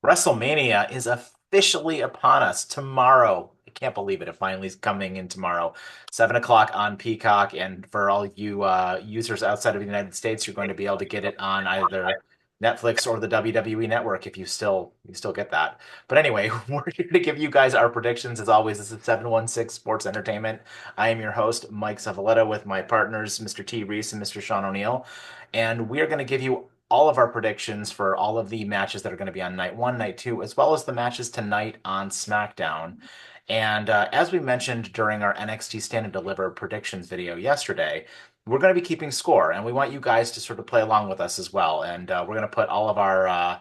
WrestleMania is officially upon us tomorrow. I can't believe it. It finally is coming in tomorrow, 7 o'clock on Peacock. And for all you users outside of the United States, you're going to be able to get it on either Netflix or the WWE Network if you still get that. But anyway, we're here to give you guys our predictions. As always, this is 716 Sports Entertainment. I am your host, Mike Savaletta, with my partners, Mr. T. Reese and Mr. Sean O'Neill. And we are going to give you all of our predictions for all of the matches that are going to be on night one, night two, as well as the matches tonight on SmackDown. And as we mentioned during our NXT Stand and Deliver predictions video yesterday, we're going to be keeping score, and we want you guys to sort of play along with us as well. And we're going to put all of our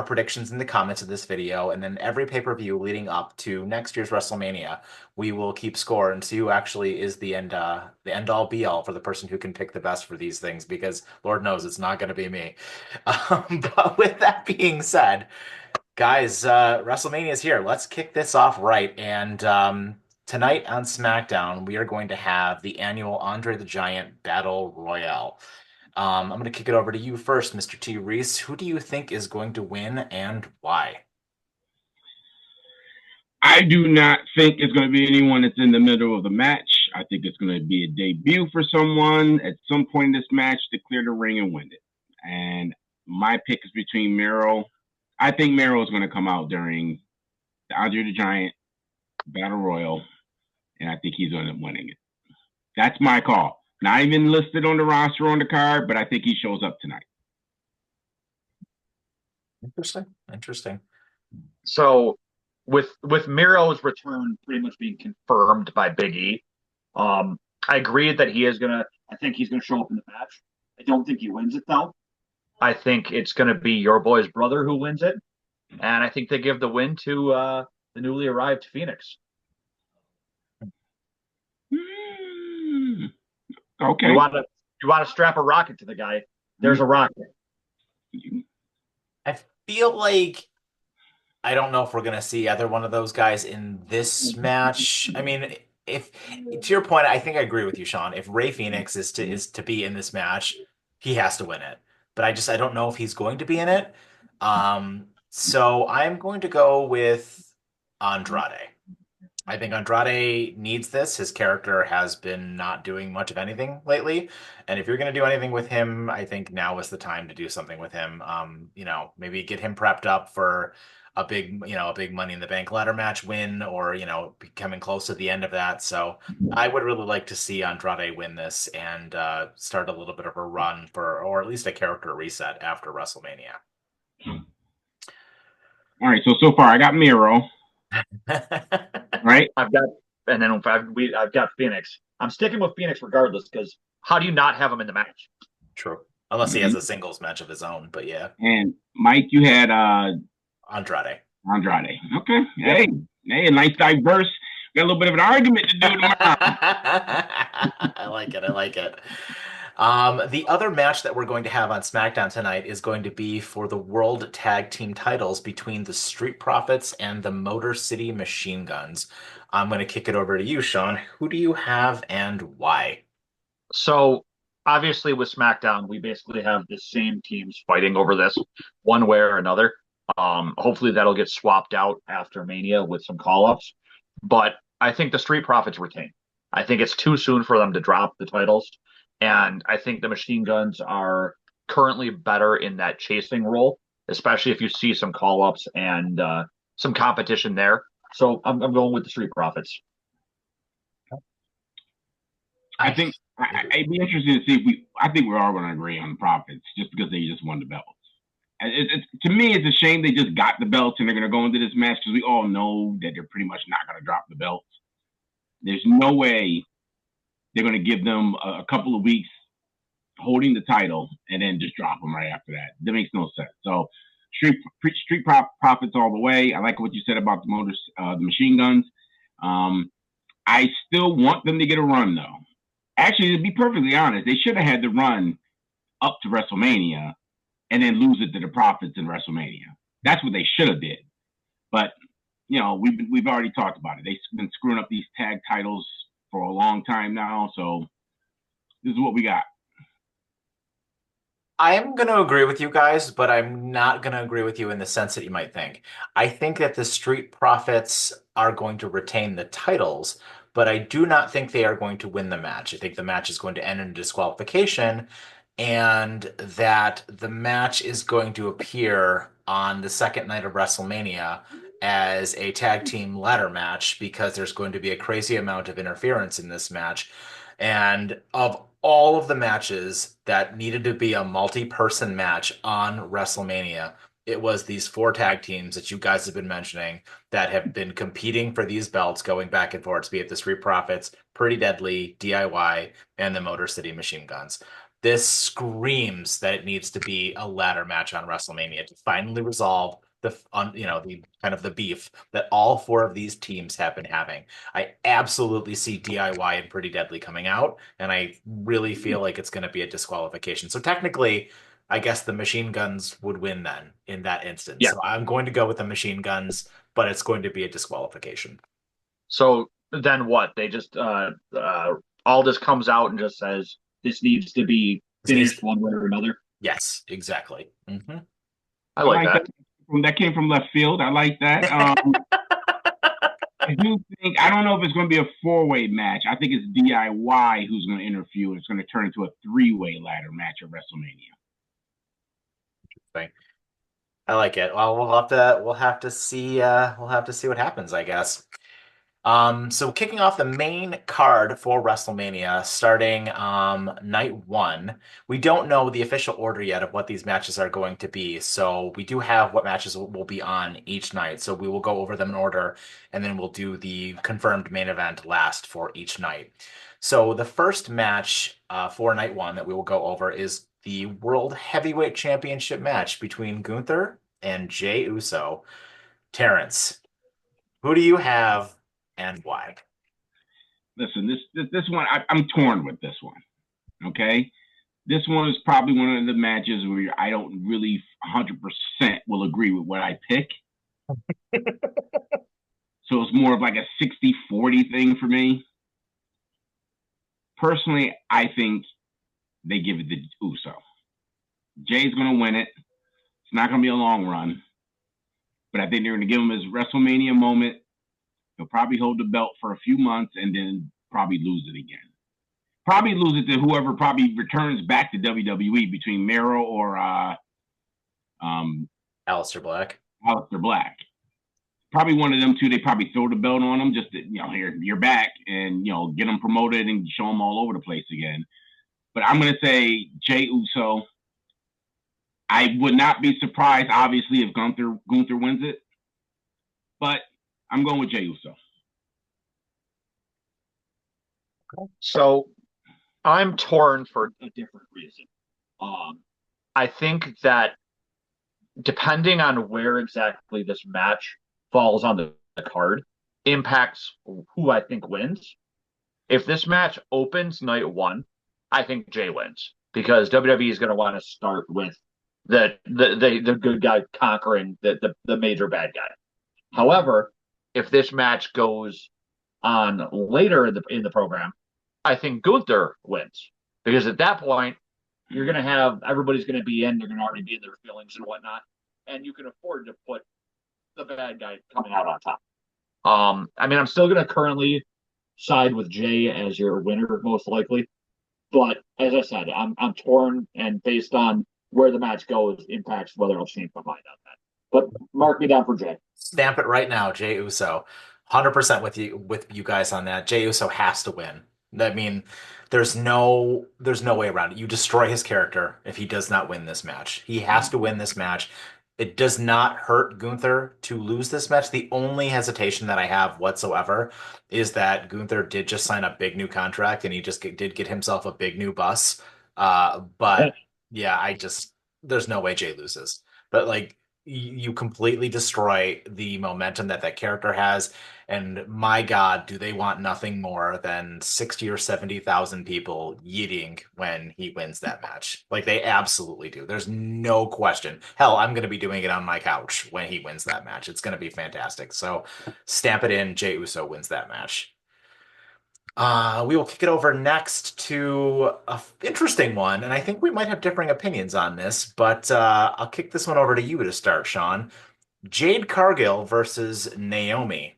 predictions in the comments of this video, and then every pay-per-view leading up to next year's WrestleMania, we will keep score and see who actually is the end all be all for the person who can pick the best for these things. Because Lord knows it's not going to be me. But with that being said, guys, WrestleMania is here. Let's kick this off right. And tonight on SmackDown, we are going to have the annual Andre the Giant Battle Royale. I'm going to kick it over to you first, Mr. T. Reese. Who do you think is going to win and why? I do not think it's going to be anyone that's in the middle of the match. I think it's going to be a debut for someone at some point in this match to clear the ring and win it. And my pick is between Miro. I think Miro is going to come out during the Andre the Giant Battle Royal, and I think he's going to end up winning it. That's my call. Not even listed on the roster on the card, but I think he shows up tonight. Interesting. So with Miro's return pretty much being confirmed by Big E, I agree that I think he's gonna show up in the match. I don't think he wins it though. I think it's gonna be your boy's brother who wins it, and I think they give the win to the newly arrived Phoenix. Okay. You want to strap a rocket to the guy? There's a rocket. I feel like I don't know if we're gonna see either one of those guys in this match. I mean, if to your point, I think I agree with you, Sean. If Ray Phoenix is to be in this match, he has to win it. But I don't know if he's going to be in it. So I'm going to go with Andrade. I think Andrade needs this. His character has been not doing much of anything lately. And if you're going to do anything with him, I think now is the time to do something with him. Maybe get him prepped up for a big Money in the Bank ladder match win, or, becoming close to the end of that. So I would really like to see Andrade win this and start a little bit of a run or at least a character reset after WrestleMania. All right. So far I got Miro. Right. I've got Phoenix. I'm sticking with Phoenix regardless, because how do you not have him in the match? True. Unless he has a singles match of his own, but yeah. And Mike, you had Andrade. Okay. Hey, a nice diverse. Got a little bit of an argument to do tomorrow. I like it. The other match that we're going to have on SmackDown tonight is going to be for the World Tag Team titles between the Street Profits and the Motor City Machine Guns. I'm going to kick it over to you, Sean. Who do you have and why? So obviously with SmackDown, we basically have the same teams fighting over this one way or another. Hopefully that'll get swapped out after Mania with some call-ups. But I think the Street Profits retain. I think it's too soon for them to drop the titles. And I think the Machine Guns are currently better in that chasing role, especially if you see some call-ups and some competition there. So I'm going with the Street Profits. I think it'd be interesting to see I think we're all going to agree on the Profits just because they just won the belts. To me, it's a shame they just got the belts and they're going to go into this match, because we all know that they're pretty much not going to drop the belts. There's no way they're going to give them a couple of weeks holding the title and then just drop them right after that. That makes no sense. So Street Profits all the way. I like what you said about the Machine Guns. I still want them to get a run, though. Actually, to be perfectly honest, they should have had the run up to WrestleMania and then lose it to the Profits in WrestleMania. That's what they should have did. But, we've already talked about it. They've been screwing up these tag titles for a long time now. So this is what we got. I'm going to agree with you guys, but I'm not going to agree with you in the sense that you might think. I think that the Street Profits are going to retain the titles, but I do not think they are going to win the match. I think the match is going to end in disqualification, and that the match is going to appear on the second night of WrestleMania as a tag team ladder match because there's going to be a crazy amount of interference in this match. And of all of the matches that needed to be a multi-person match on WrestleMania, it was these four tag teams that you guys have been mentioning that have been competing for these belts going back and forth, be it the Street Profits, Pretty Deadly, DIY, and the Motor City Machine Guns. This screams that it needs to be a ladder match on WrestleMania to finally resolve the kind of the beef that all four of these teams have been having. I absolutely see DIY and Pretty Deadly coming out, and I really feel like it's going to be a disqualification. So technically, I guess the machine guns would win then in that instance. Yeah. So I'm going to go with the machine guns, but it's going to be a disqualification. So then what? They just all this comes out and just says this needs to be This needs finished one way or another. Yes, exactly. I I like like that. that. That came from left field. I like that. I do think I don't know if it's going to be a four-way match. I think it's DIY who's going to interfere. It's going to turn into a three-way ladder match at WrestleMania. I like it. Well, we'll have to see what happens, I guess. So kicking off the main card for WrestleMania, starting night one, we don't know the official order yet of what these matches are going to be. So we do have what matches will be on each night. So we will go over them in order, and then we'll do the confirmed main event last for each night. So the first match for night one that we will go over is the World Heavyweight Championship match between Gunther and Jey Uso. Terrence, who do you have and why? Listen, this one I'm torn with this one. Okay, this one is probably one of the matches where I don't really 100% will agree with what I pick. So it's more of like a 60-40 thing for me. Personally, I think they give it to Uso. Jay's going to win it. It's not going to be a long run, but I think they're going to give him his WrestleMania moment. He'll probably hold the belt for a few months and then probably lose it again. Probably lose it to whoever probably returns back to WWE between Miro or Aleister Black. Aleister Black. Probably one of them two. They probably throw the belt on him just to, here, you're back, and get them promoted and show them all over the place again. But I'm going to say Jey Uso. I would not be surprised, obviously, if Gunther wins it, but I'm going with Jey Uso. So I'm torn for a different reason. I think that depending on where exactly this match falls on the card, impacts who I think wins. If this match opens night one, I think Jay wins because WWE is going to want to start with the good guy conquering the major bad guy. However, if this match goes on later in the program, I think Gunther wins because at that point you're going to have everybody's going to be in. They're going to already be in their feelings and whatnot, and you can afford to put the bad guy coming out on top. I mean, I'm still going to currently side with Jay as your winner, most likely. But as I said, I'm torn, and based on where the match goes, impacts whether I'll change my mind on that. But mark me down for Jay. Stamp it right now, Jey Uso. 100% with you guys on that. Jey Uso has to win. I mean, there's no way around it. You destroy his character if he does not win this match. He has to win this match. It does not hurt Gunther to lose this match. The only hesitation that I have whatsoever is that Gunther did just sign a big new contract and he just did get himself a big new bus. But yeah, there's no way Jay loses. But like you completely destroy the momentum that character has. And my God, do they want nothing more than 60 or 70,000 people yeeting when he wins that match? Like they absolutely do. There's no question. Hell, I'm going to be doing it on my couch when he wins that match. It's going to be fantastic. So stamp it in. Jey Uso wins that match. We will kick it over next to a interesting one, and I think we might have differing opinions on this, but I'll kick this one over to you to start, Sean. Jade Cargill versus Naomi.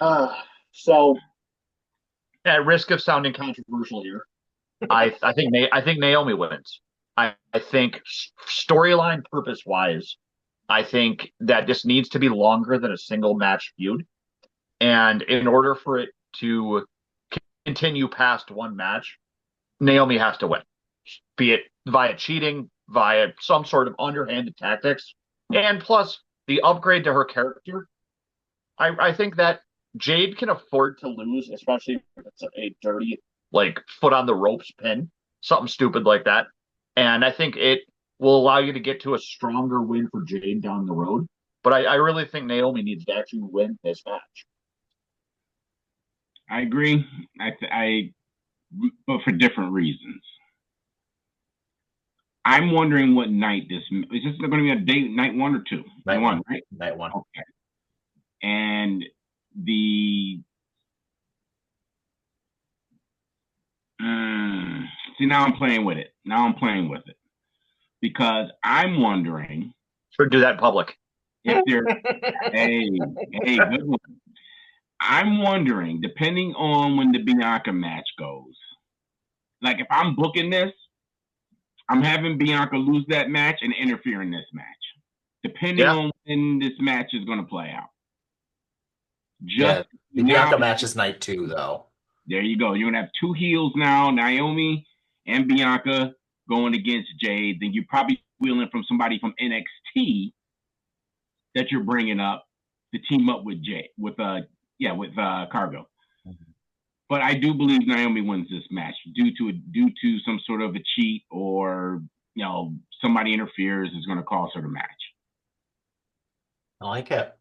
Uh, so, at risk of sounding controversial here, I think Naomi wins. I think storyline purpose wise, I think that this needs to be longer than a single match feud. And in order for it to continue past one match, Naomi has to win, be it via cheating, via some sort of underhanded tactics, and plus the upgrade to her character. I think that Jade can afford to lose, especially if it's a dirty, like foot on the ropes pin, something stupid like that. And I think it will allow you to get to a stronger win for Jade down the road. But I really think Naomi needs to actually win this match. I agree. But for different reasons. I'm wondering what night this is. This going to be a date, night one or two? Night one, right? Night one. Okay. And the see, now I'm playing with it. Because I'm wondering. Should do that in public. If they're good one. I'm wondering, depending on when the Bianca match goes, like if I'm booking this, I'm having Bianca lose that match and interfere in this match, depending on when this match is going to play out. The Bianca match is night two, though. There you go. You're going to have two heels now, Naomi and Bianca going against Jade. Then you're probably wheeling from somebody from NXT that you're bringing up to team up with Jade, with Cargo. Mm-hmm. But I do believe Naomi wins this match due to some sort of a cheat, or somebody interferes is going to cost her the match. I like it.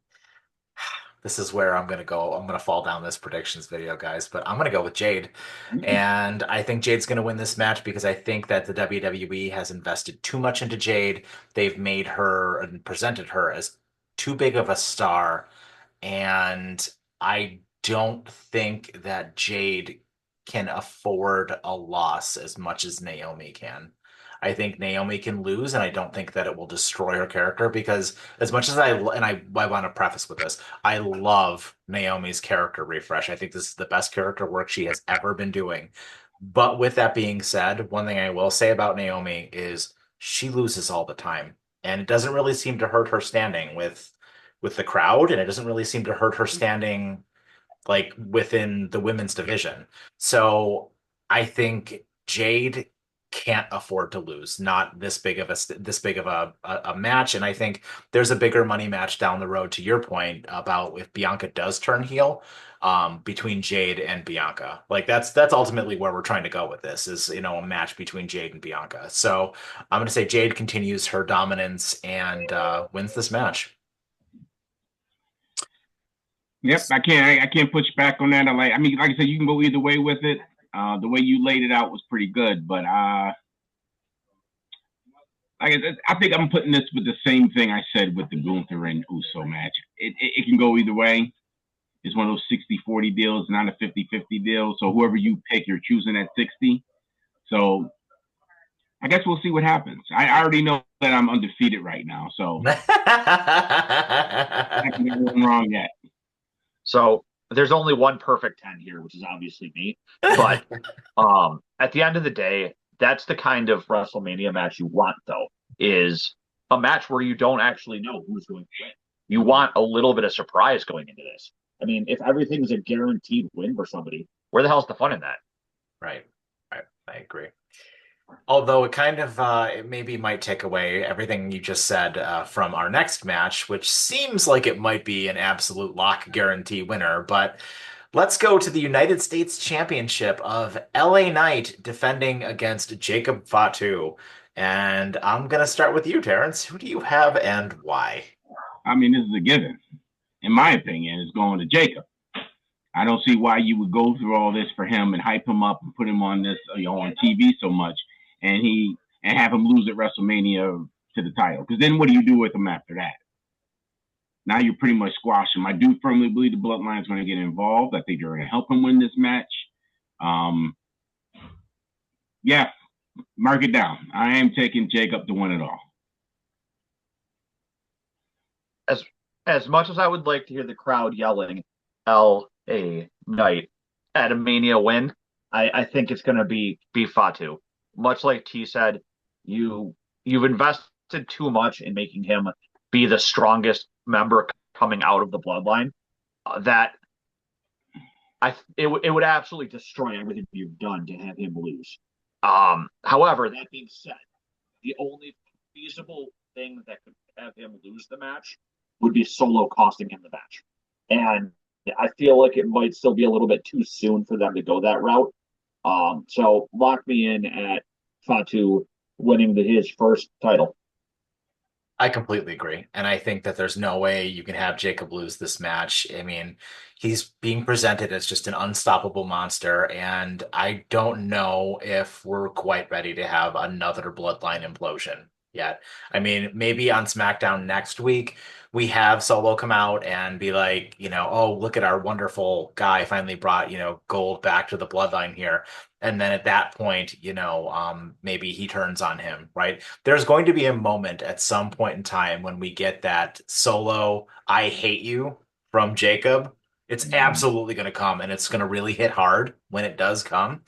This is where I'm going to go. I'm going to fall down this predictions video, guys, but I'm going to go with Jade. Mm-hmm. And I think Jade's going to win this match because I think that the WWE has invested too much into Jade. They've made her and presented her as too big of a star. And I don't think that Jade can afford a loss as much as Naomi can. I think Naomi can lose, and I don't think that it will destroy her character, because as much as I want to preface with this, I love Naomi's character refresh. I think this is the best character work she has ever been doing. But with that being said, one thing I will say about Naomi is she loses all the time, and it doesn't really seem to hurt her standing with the crowd, and it doesn't really seem to hurt her standing like within the women's division. So I think Jade can't afford to lose, not this big of a match. And I think there's a bigger money match down the road, to your point about if Bianca does turn heel, between Jade and Bianca. Like that's ultimately where we're trying to go with this, is a match between Jade and Bianca. So I'm going to say Jade continues her dominance and wins this match. Yep, I can't push back on that. Like I said, you can go either way with it. The way you laid it out was pretty good, but I think I'm putting this with the same thing I said with the Gunther and Uso match. It can go either way. It's one of those 60-40 deals, not a 50-50 deal. So whoever you pick, you're choosing at 60. So I guess we'll see what happens. I already know that I'm undefeated right now, so I can't get anything wrong yet. So there's only one perfect 10 here, which is obviously me. But at the end of the day, that's the kind of WrestleMania match you want, though, is a match where you don't actually know who's going to win. You want a little bit of surprise going into this. I mean, if everything's a guaranteed win for somebody, where the hell's the fun in that? Right. I agree. Although it kind of it maybe might take away everything you just said from our next match, which seems like it might be an absolute lock guarantee winner. But let's go to the United States Championship of LA Knight defending against Jacob Fatu. And I'm going to start with you, Terrence. Who do you have and why? I mean, this is a given. In my opinion, it's going to Jacob. I don't see why you would go through all this for him and hype him up and put him on this, on TV so much, and have him lose at WrestleMania to the title. Because then what do you do with him after that? Now you're pretty much squashing him. I do firmly believe the Bloodline is going to get involved. I think they're going to help him win this match. Yeah, mark it down. I am taking Jacob to win it all. As much as I would like to hear the crowd yelling "L.A. Knight" at a Mania win, I think it's going to be Fatu. Much like T said, you've invested too much in making him be the strongest member coming out of the Bloodline. That it would absolutely destroy everything you've done to have him lose. However, that being said, the only feasible thing that could have him lose the match would be Solo costing him the match. And I feel like it might still be a little bit too soon for them to go that route. So lock me in at Fatu winning his first title. I completely agree. And I think that there's no way you can have Jacob lose this match. I mean, he's being presented as just an unstoppable monster. And I don't know if we're quite ready to have another Bloodline implosion yet. I mean, maybe on SmackDown next week, we have Solo come out and be like, oh, look at our wonderful guy finally brought, gold back to the Bloodline here. And then at that point, maybe he turns on him, right? There's going to be a moment at some point in time when we get that Solo, I hate you from Jacob. It's absolutely going to come, and it's going to really hit hard when it does come.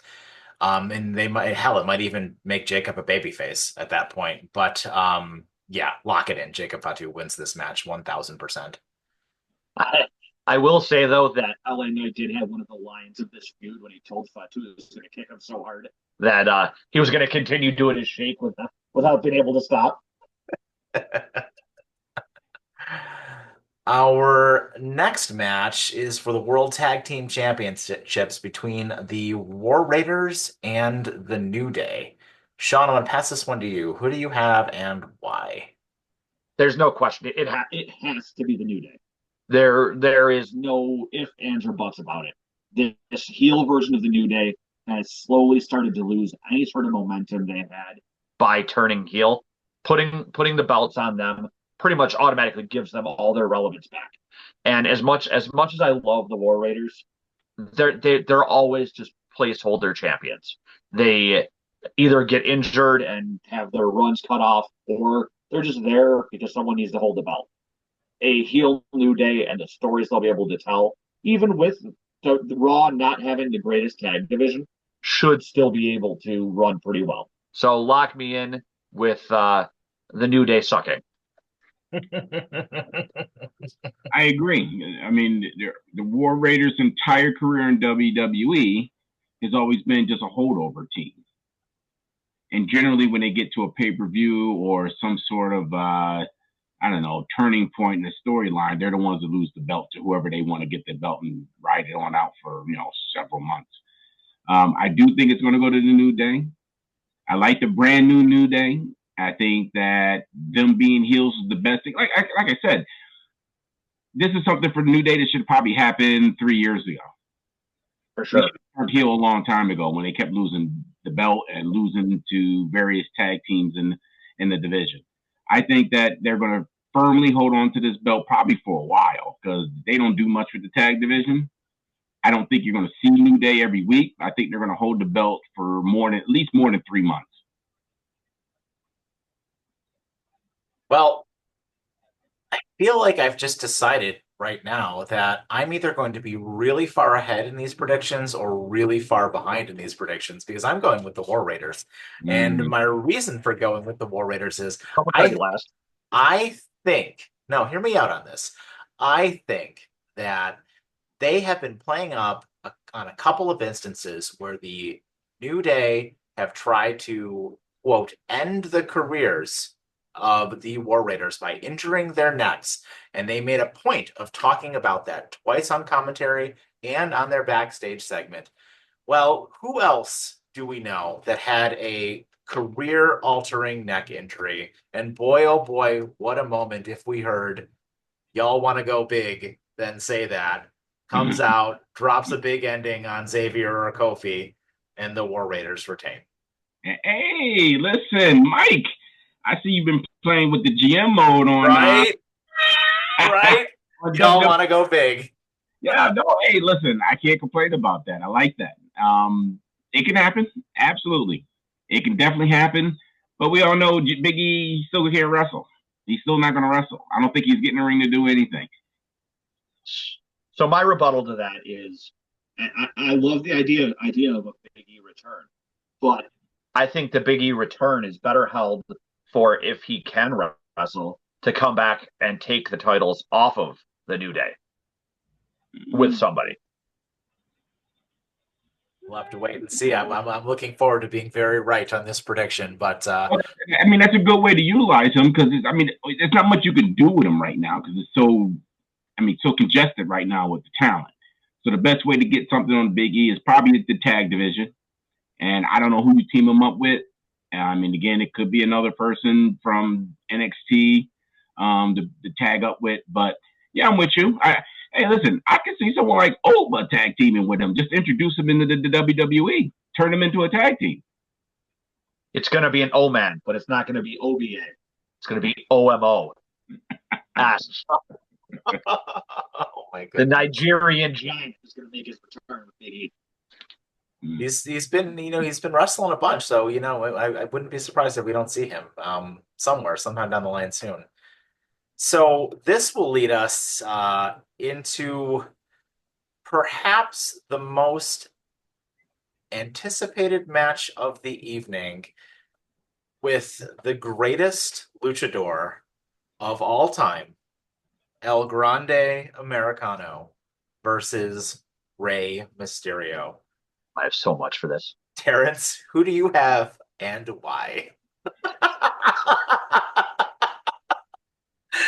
And it might even make Jacob a babyface at that point. But yeah, lock it in. Jacob Fatu wins this match 1000%. I will say, though, that LA Knight did have one of the lines of this feud when he told Fatu he was going to kick him so hard that he was going to continue doing his shake without being able to stop. Our next match is for the World Tag Team Championships between the War Raiders and the New Day. Sean, I'm going to pass this one to you. Who do you have and why? There's no question. It has to be the New Day. There is no ifs, ands, or buts about it. This heel version of the New Day has slowly started to lose any sort of momentum they had by turning heel. Putting the belts on them pretty much automatically gives them all their relevance back. And as much as I love the War Raiders, they're always just placeholder champions. They either get injured and have their runs cut off, or they're just there because someone needs to hold the belt. A heel New Day and the stories they'll be able to tell, even with the Raw not having the greatest tag division, should still be able to run pretty well. So lock me in with the New Day sucking. I agree. I mean, the War Raiders' entire career in WWE has always been just a holdover team. And generally, when they get to a pay-per-view or some sort of turning point in the storyline, they're the ones that lose the belt to whoever they want to get the belt and ride it on out for, several months. I do think it's going to go to the New Day. I like the brand new Day. I think that them being heels is the best thing. Like I said, this is something for the New Day that should probably happen 3 years ago. For sure. They turned heel a long time ago when they kept losing the belt and losing to various tag teams in the division. I think that they're going to firmly hold on to this belt probably for a while because they don't do much with the tag division. I don't think you're going to see New Day every week. I think they're going to hold the belt for at least more than 3 months. Well, I feel like I've just decided right now that I'm either going to be really far ahead in these predictions or really far behind in these predictions because I'm going with the War Raiders. And my reason for going with the War Raiders is I think, no, hear me out on this. I think that they have been playing up on a couple of instances where the New Day have tried to, quote, end the careers of the War Raiders by injuring their necks. And they made a point of talking about that twice on commentary and on their backstage segment. Well, who else do we know that had a career-altering neck injury? And boy, oh boy, what a moment if we heard, y'all want to go big, then say that. Comes out, drops a big ending on Xavier or Kofi, and the War Raiders retain. Hey, listen, Mike, I see you've been playing with the GM mode on. Right? Right? We all want to go big. Yeah, no, hey, listen, I can't complain about that. I like that. It can happen, absolutely. It can definitely happen. But we all know Big E still can't wrestle. He's still not going to wrestle. I don't think he's getting in the ring to do anything. So my rebuttal to that is, I love the idea of a Big E return, but I think the Big E return is better held for if he can wrestle to come back and take the titles off of the New Day with somebody. We'll have to wait and see. I'm looking forward to being very right on this prediction, but I mean, that's a good way to utilize him because I mean, there's not much you can do with him right now because it's so, I mean, so congested right now with the talent. So the best way to get something on Big E is probably the tag division, and I don't know who you team him up with. I mean, again, it could be another person from NXT to tag up with, but yeah, I'm with you. Hey, listen, I can see someone like Oba tag teaming with him. Just introduce him into the WWE, turn him into a tag team. It's going to be an O-Man, but it's not going to be OBA. It's going to be OMO. oh my The goodness. Nigerian giant is going to make his return with Big E. He's been he's been wrestling a bunch, so I wouldn't be surprised if we don't see him somewhere sometime down the line soon. So this will lead us into perhaps the most anticipated match of the evening with the greatest luchador of all time, El Grande Americano versus Rey Mysterio. I have so much for this. Terrence, who do you have and why?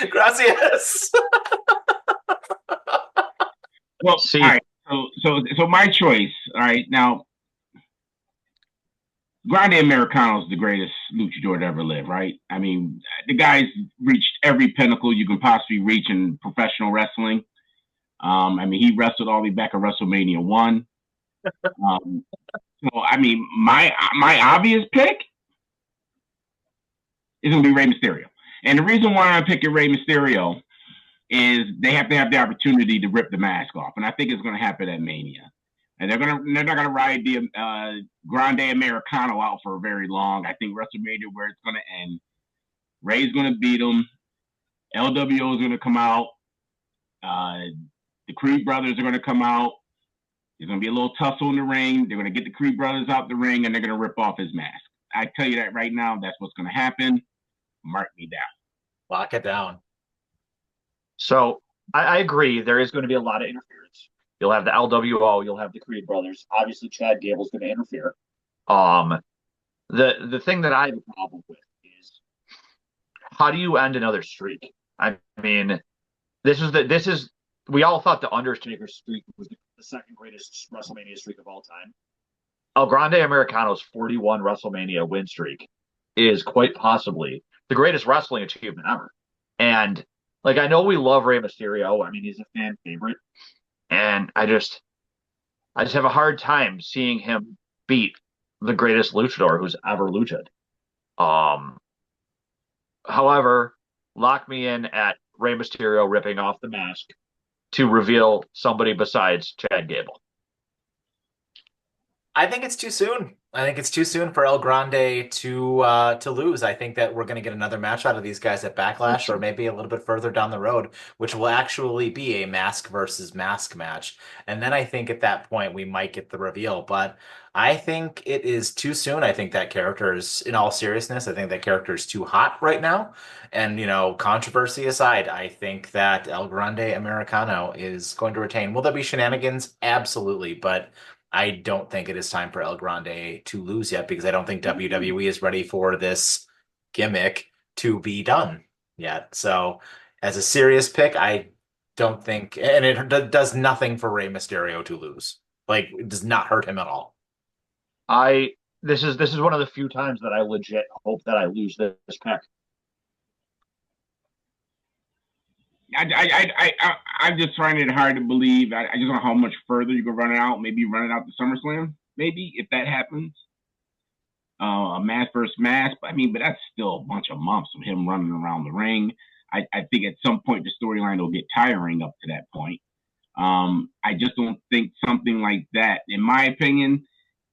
Gracias. Well, all right. So my choice. All right, now Grande Americano is the greatest luchador to ever live, right? I mean, the guy's reached every pinnacle you can possibly reach in professional wrestling. I mean, he wrestled all the way back at WrestleMania 1. So, I mean, my obvious pick is going to be Rey Mysterio. And the reason why I'm picking Rey Mysterio is they have to have the opportunity to rip the mask off. And I think it's going to happen at Mania. And they're not going to ride the Grande Americano out for very long. I think WrestleMania where it's going to end. Rey's going to beat him. LWO is going to come out. The Creed brothers are going to come out. There's going to be a little tussle in the ring. They're going to get the Creed brothers out the ring, and they're going to rip off his mask. I tell you that right now. That's what's going to happen. Mark me down. Lock it down. So I agree. There is going to be a lot of interference. You'll have the LWO. You'll have the Creed brothers. Obviously, Chad Gable's going to interfere. The thing that I have a problem with is how do you end another streak? I mean, we all thought the Undertaker streak was the second greatest WrestleMania streak of all time. El Grande Americano's 41 WrestleMania win streak is quite possibly the greatest wrestling achievement ever. And like, I know we love Rey Mysterio. I mean, he's a fan favorite. And I just have a hard time seeing him beat the greatest luchador who's ever luchad. However, lock me in at Rey Mysterio ripping off the mask to reveal somebody besides Chad Gable. I think it's too soon. I think it's too soon for El Grande to lose. I think that we're going to get another match out of these guys at Backlash, or maybe a little bit further down the road, which will actually be a mask versus mask match. And then I think at that point we might get the reveal. But I think it is too soon. I think that character is, in all seriousness, I think that character is too hot right now. And, controversy aside, I think that El Grande Americano is going to retain. Will there be shenanigans? Absolutely. But I don't think it is time for El Grande to lose yet because I don't think WWE is ready for this gimmick to be done yet. So, as a serious pick, I don't think, and it does nothing for Rey Mysterio to lose. Like, it does not hurt him at all. This is one of the few times that I legit hope that I lose this pick. I'm just finding it hard to believe. I just don't know how much further you can run it out. Maybe run it out to SummerSlam. Maybe if that happens, a mask versus mask. I mean, but that's still a bunch of months of him running around the ring. I think at some point the storyline will get tiring up to that point. I just don't think something like that, in my opinion,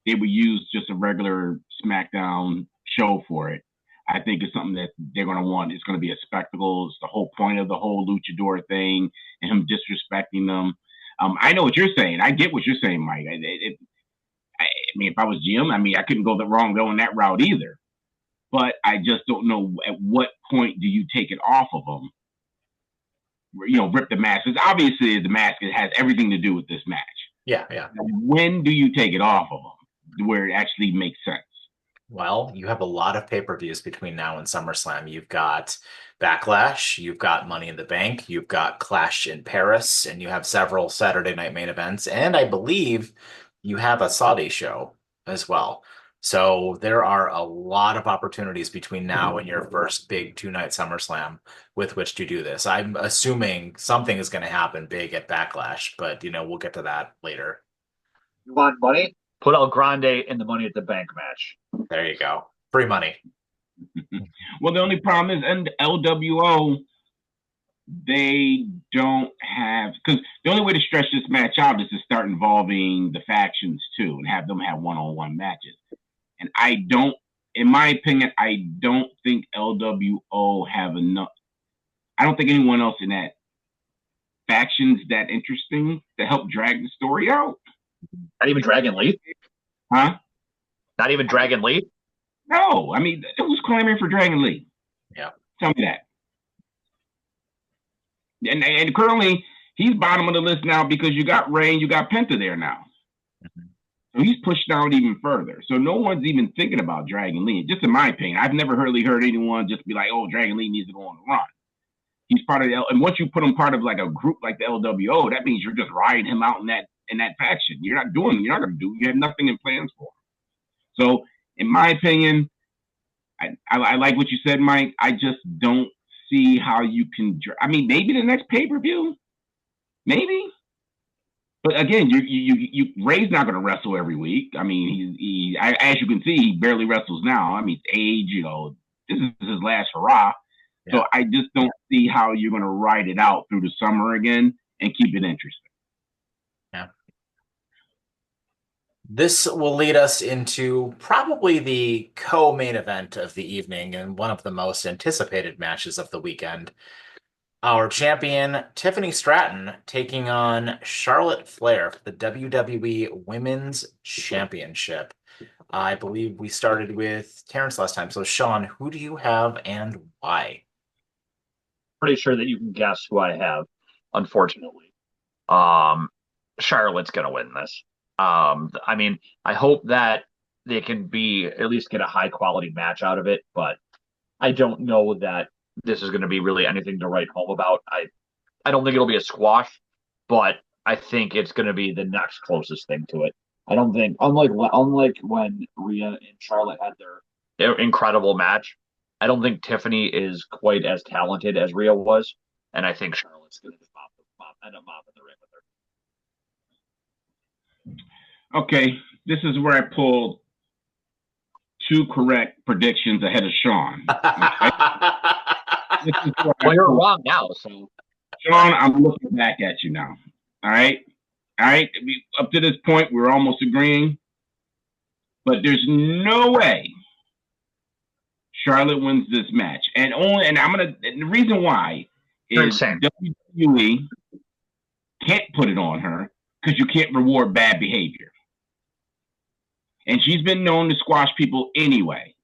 they would use just a regular SmackDown show for it. I think it's something that they're going to want. It's going to be a spectacle. It's the whole point of the whole luchador thing and him disrespecting them. I know what you're saying. I get what you're saying, Mike. I mean, if I was Jim, I mean, I couldn't go wrong going that route either. But I just don't know at what point do you take it off of them. Rip the mask. Because obviously the mask has everything to do with this match. Yeah. When do you take it off of them where it actually makes sense? Well, you have a lot of pay-per-views between now and SummerSlam. You've got Backlash, you've got Money in the Bank, you've got Clash in Paris, and you have several Saturday night main events. And I believe you have a Saudi show as well. So there are a lot of opportunities between now and your first big 2-night SummerSlam with which to do this. I'm assuming something is going to happen big at Backlash, but we'll get to that later. You want money? Put El Grande in the Money at the Bank match. There you go. Free money. Well, the only problem is, and LWO, they don't have, because the only way to stretch this match out is to start involving the factions too and have them have one-on-one matches. And in my opinion, I don't think LWO have enough. I don't think anyone else in that faction's that interesting to help drag the story out. Not even Dragon Lee? Huh? Not even Dragon Lee? No. I mean, who's clamoring for Dragon Lee? Yeah. Tell me that. And currently, he's bottom of the list now because you got Ray and you got Penta there now. Mm-hmm. So he's pushed down even further. So no one's even thinking about Dragon Lee. Just in my opinion, I've never really heard anyone just be like, "Oh, Dragon Lee needs to go on the run." He's part of and once you put him part of like a group like the LWO, that means you're just riding him out in that faction. You're not going to do. You have nothing in plans for him. So, in my opinion, I like what you said, Mike. I just don't see how you can. I mean, maybe the next pay-per-view, maybe. But again, Ray's not going to wrestle every week. I mean, as you can see, he barely wrestles now. I mean, age, this is his last hurrah. Yeah. So I just don't see how you're going to ride it out through the summer again and keep it interesting. Yeah. This will lead us into probably the co-main event of the evening and one of the most anticipated matches of the weekend. Our champion, Tiffany Stratton, taking on Charlotte Flair for the WWE Women's Championship. I believe we started with Terrence last time. So, Sean, who do you have and why? Pretty sure that you can guess who I have, unfortunately. Charlotte's going to win this. I mean, I hope that they can at least get a high-quality match out of it, but I don't know that this is going to be really anything to write home about. I don't think it'll be a squash, but I think it's going to be the next closest thing to it. I don't think, unlike when Rhea and Charlotte had their incredible match, I don't think Tiffany is quite as talented as Rhea was, and I think Charlotte's going to just end up mopping the ring with her. Okay, this is where I pulled 2 correct predictions ahead of Sean. Okay? Well, you're wrong now, so. Sean, I'm looking back at you now. All right? Up to this point, we're almost agreeing. But there's no way Charlotte wins this match. And the reason why is WWE can't put it on her because you can't reward bad behavior. And she's been known to squash people anyway.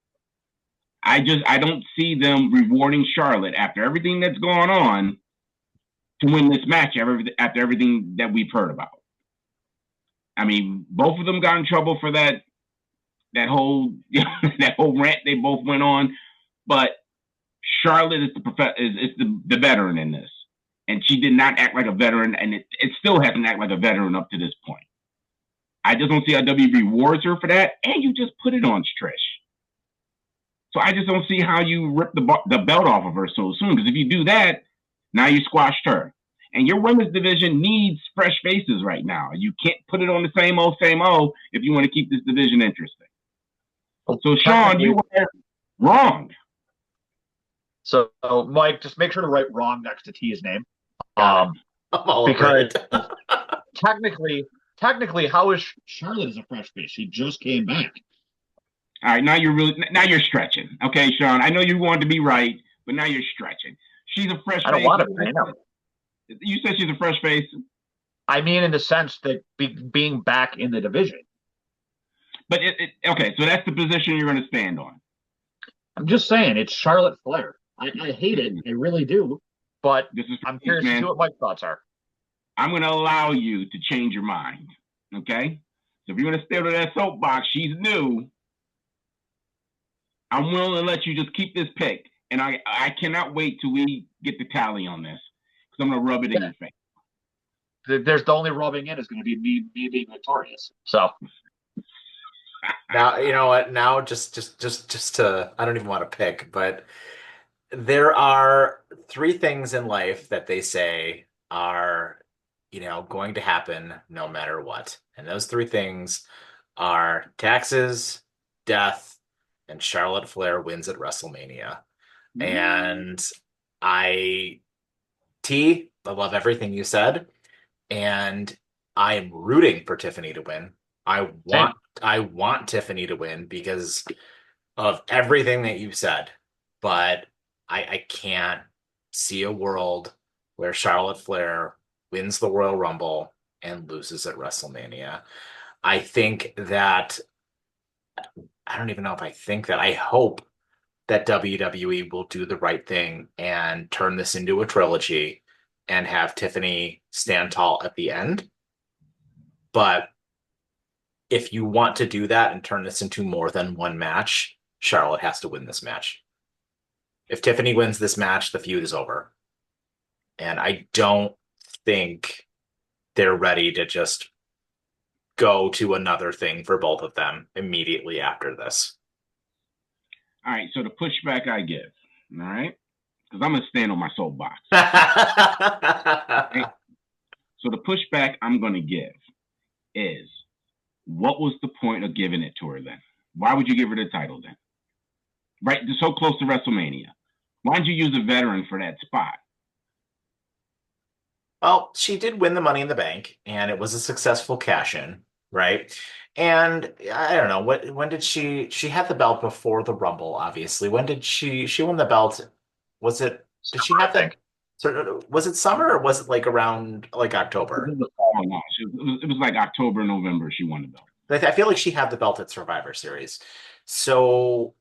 I don't see them rewarding Charlotte after everything that's going on to win this match after everything that we've heard about. I mean, both of them got in trouble for that whole that whole rant they both went on, but Charlotte is the veteran in this, and she did not act like a veteran, and it still hasn't acted like a veteran up to this point. I just don't see how WWE rewards her for that, and you just put it on Trish. So I just don't see how you rip the belt off of her so soon. Because if you do that, now you squashed her. And your women's division needs fresh faces right now. You can't put it on the same old if you want to keep this division interesting. So, Sean, you were wrong. So, Mike, just make sure to write wrong next to T's name. Got it. Um, I'm all over because it. technically, technically, how is Charlotte is a fresh face? She just came back. All right, now you're stretching. Okay, Sean. I know you want to be right, but now you're stretching. She's a fresh I don't face. want to. I know. You said she's a fresh face, I mean, in the sense that being back in the division. but okay. So that's the position you're going to stand on. I'm just saying, it's Charlotte Flair. I hate it. I really do. But This is I'm curious to see what Mike's thoughts are. I'm going to allow you to change your mind. Okay. So if you're going to stay to that soapbox, she's new. I'm willing to let you just keep this pick, and I cannot wait till we get the tally on this because I'm going to rub it in your face. There's the only rubbing in is going to be me being victorious. So Now, you know what? Now, just to, I don't even want to pick, but there are three things in life that they say are, going to happen no matter what. And those three things are taxes, death, and Charlotte Flair wins at WrestleMania. And I, I love everything you said, and I am rooting for Tiffany to win. I same. want Tiffany to win because of everything that you've said, but I can't see a world where Charlotte Flair wins the Royal Rumble and loses at WrestleMania. I think that I don't even know if I think that. I hope that WWE will do the right thing and turn this into a trilogy and have Tiffany stand tall at the end. But if you want to do that and turn this into more than one match, Charlotte has to win this match. If Tiffany wins this match, the feud is over. And I don't think they're ready to just go to another thing for both of them immediately after this. All right, so the pushback I give, all right, because I'm going to stand on my soapbox. Okay? So the pushback I'm going to give is, what was the point of giving it to her then? Why would you give her the title then? Right, so close to WrestleMania. Why didn't you use a veteran for that spot? Well, she did win the Money in the Bank, and it was a successful cash-in, right? And I don't know, when did she had the belt before the Rumble, obviously. When did she won the belt? Was it did she I have that think. was it summer or was it like around like October? Oh, no. It was like October, November she won the belt. I feel like she had the belt at Survivor Series. So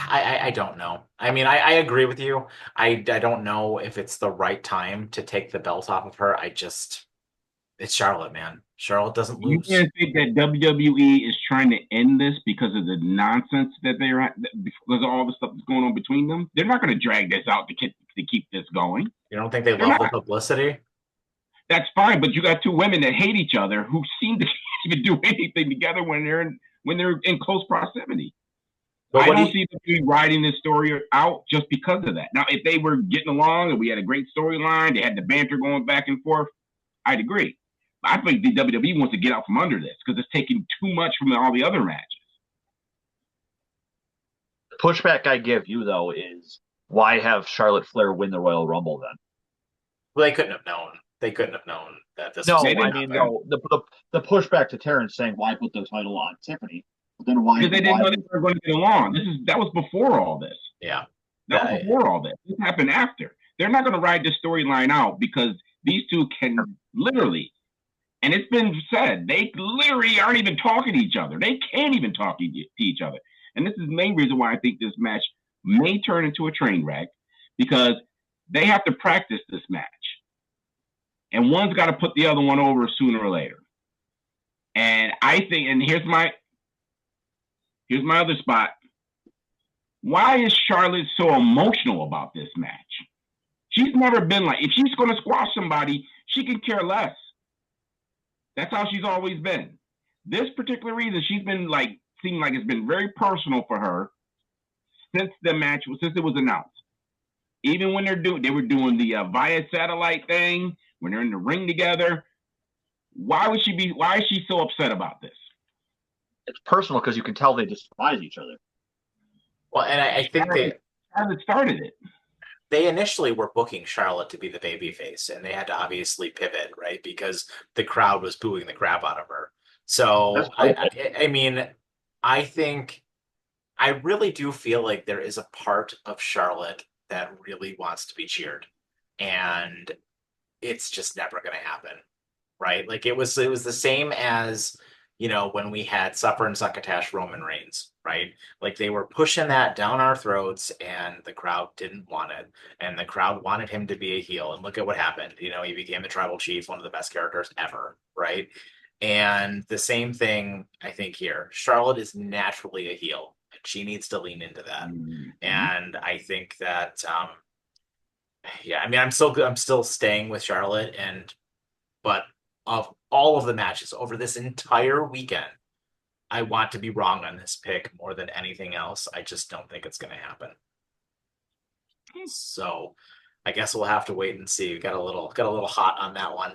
I don't know. I mean, I agree with you. I don't know if it's the right time to take the belt off of her. It's Charlotte, man. Charlotte doesn't You lose. can't think that WWE is trying to end this because of the nonsense that they're at, because of all the stuff that's going on between them. They're not going to drag this out to keep this going. You don't think they They're love the not. publicity? That's fine, but you got two women that hate each other who seem to even do anything together when they're in close proximity. But I don't see them riding this story out just because of that. Now, if they were getting along and we had a great storyline, they had the banter going back and forth, I'd agree. But I think the WWE wants to get out from under this because it's taking too much from all the other matches. The pushback I give you though is why have Charlotte Flair win the Royal Rumble then? Well, they couldn't have known. They couldn't have known that this was No, going to I happen. mean no. The pushback to Terrence saying why put the title on Tiffany, but then why? Because they didn't know they were going to get along. That was before all this. Yeah. That was before all this. This happened after. They're not going to ride this storyline out because these two can literally, and it's been said, they literally aren't even talking to each other. They can't even talk to each other. And this is the main reason why I think this match may turn into a train wreck, because they have to practice this match. And one's got to put the other one over sooner or later. And I think, and here's my other spot. Why is Charlotte so emotional about this match? She's never been like, if she's going to squash somebody, she can care less. That's how she's always been. This particular reason, she's been like, seemed like it's been very personal for her since it was announced. Even when they were doing the via satellite thing, when they're in the ring together. Why is she so upset about this? It's personal because you can tell they despise each other. Well, and I think Charlotte started it. they initially were booking Charlotte to be the babyface, and they had to obviously pivot, right? Because the crowd was booing the crap out of her. That's So perfect. I mean, I think I really do feel like there is a part of Charlotte that really wants to be cheered, and it's just never going to happen, right? Like it was the same as when we had Supper and Succotash Roman Reigns, right? Like they were pushing that down our throats, and the crowd didn't want it, and the crowd wanted him to be a heel. And look at what happened. He became the Tribal Chief, one of the best characters ever, right? And the same thing I think here. Charlotte is naturally a heel, and she needs to lean into that. Mm-hmm. And I think that, yeah, I mean, I'm still staying with Charlotte, and but of all of the matches over this entire weekend, I want to be wrong on this pick more than anything else. I just don't think it's going to happen. So I guess we'll have to wait and see. We got a little hot on that one.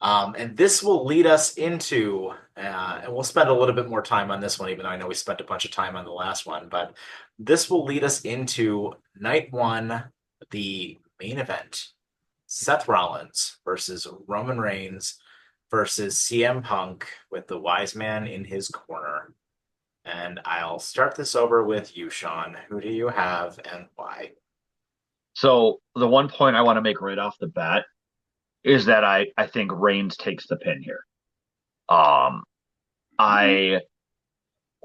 And this will lead us into, and we'll spend a little bit more time on this one, even though I know we spent a bunch of time on the last one, but this will lead us into night one, the main event. Seth Rollins versus Roman Reigns versus CM Punk with the wise man in his corner. And I'll start this over with you, Sean. Who do you have and why? So the one point I want to make right off the bat is that I think Reigns takes the pin here. Um, I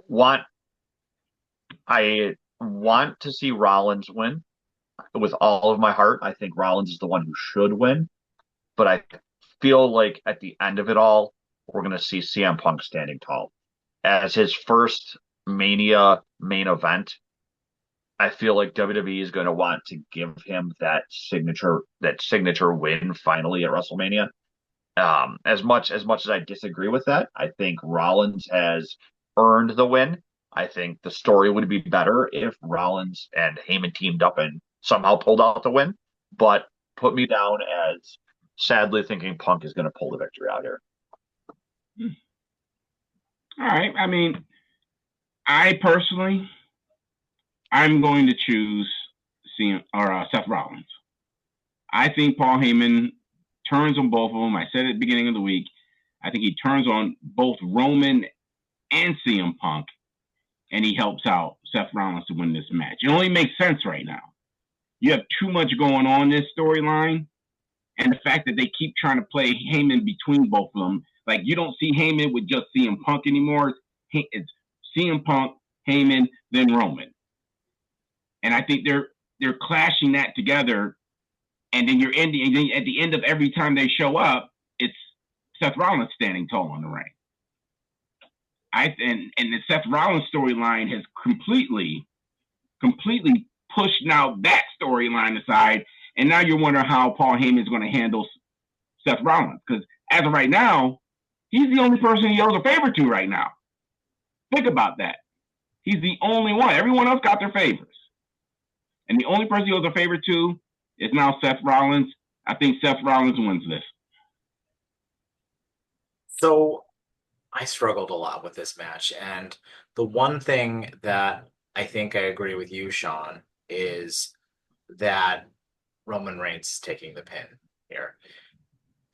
want I want to see Rollins win with all of my heart. I think Rollins is the one who should win, but I feel like at the end of it all, we're going to see CM Punk standing tall as his first Mania main event. I feel like WWE is going to want to give him that signature win finally at WrestleMania. As much as I disagree with that, I think Rollins has earned the win. I think the story would be better if Rollins and Heyman teamed up and somehow pulled out the win. But put me down as sadly thinking Punk is going to pull the victory out here. All right. I mean, I personally, I'm going to choose Seth Rollins. I think Paul Heyman turns on both of them. I said at the beginning of the week, I think he turns on both Roman and CM Punk, and he helps out Seth Rollins to win this match. It only makes sense right now. You have too much going on in this storyline, and the fact that they keep trying to play Heyman between both of them, like you don't see Heyman with just CM Punk anymore. It's CM Punk, Heyman, then Roman, and I think they're clashing that together. And then you're ending, and then at the end of every time they show up, it's Seth Rollins standing tall on the ring. And the Seth Rollins storyline has completely pushed now that storyline aside, and now you're wondering how Paul Heyman is going to handle Seth Rollins, because as of right now, he's the only person he owes a favor to right now. Think about that. He's the only one. Everyone else got their favors, and the only person he owes a favor to is now Seth Rollins. I think Seth Rollins wins this. So I struggled a lot with this match, and the one thing that I think I agree with you, Sean, is that Roman Reigns is taking the pin here.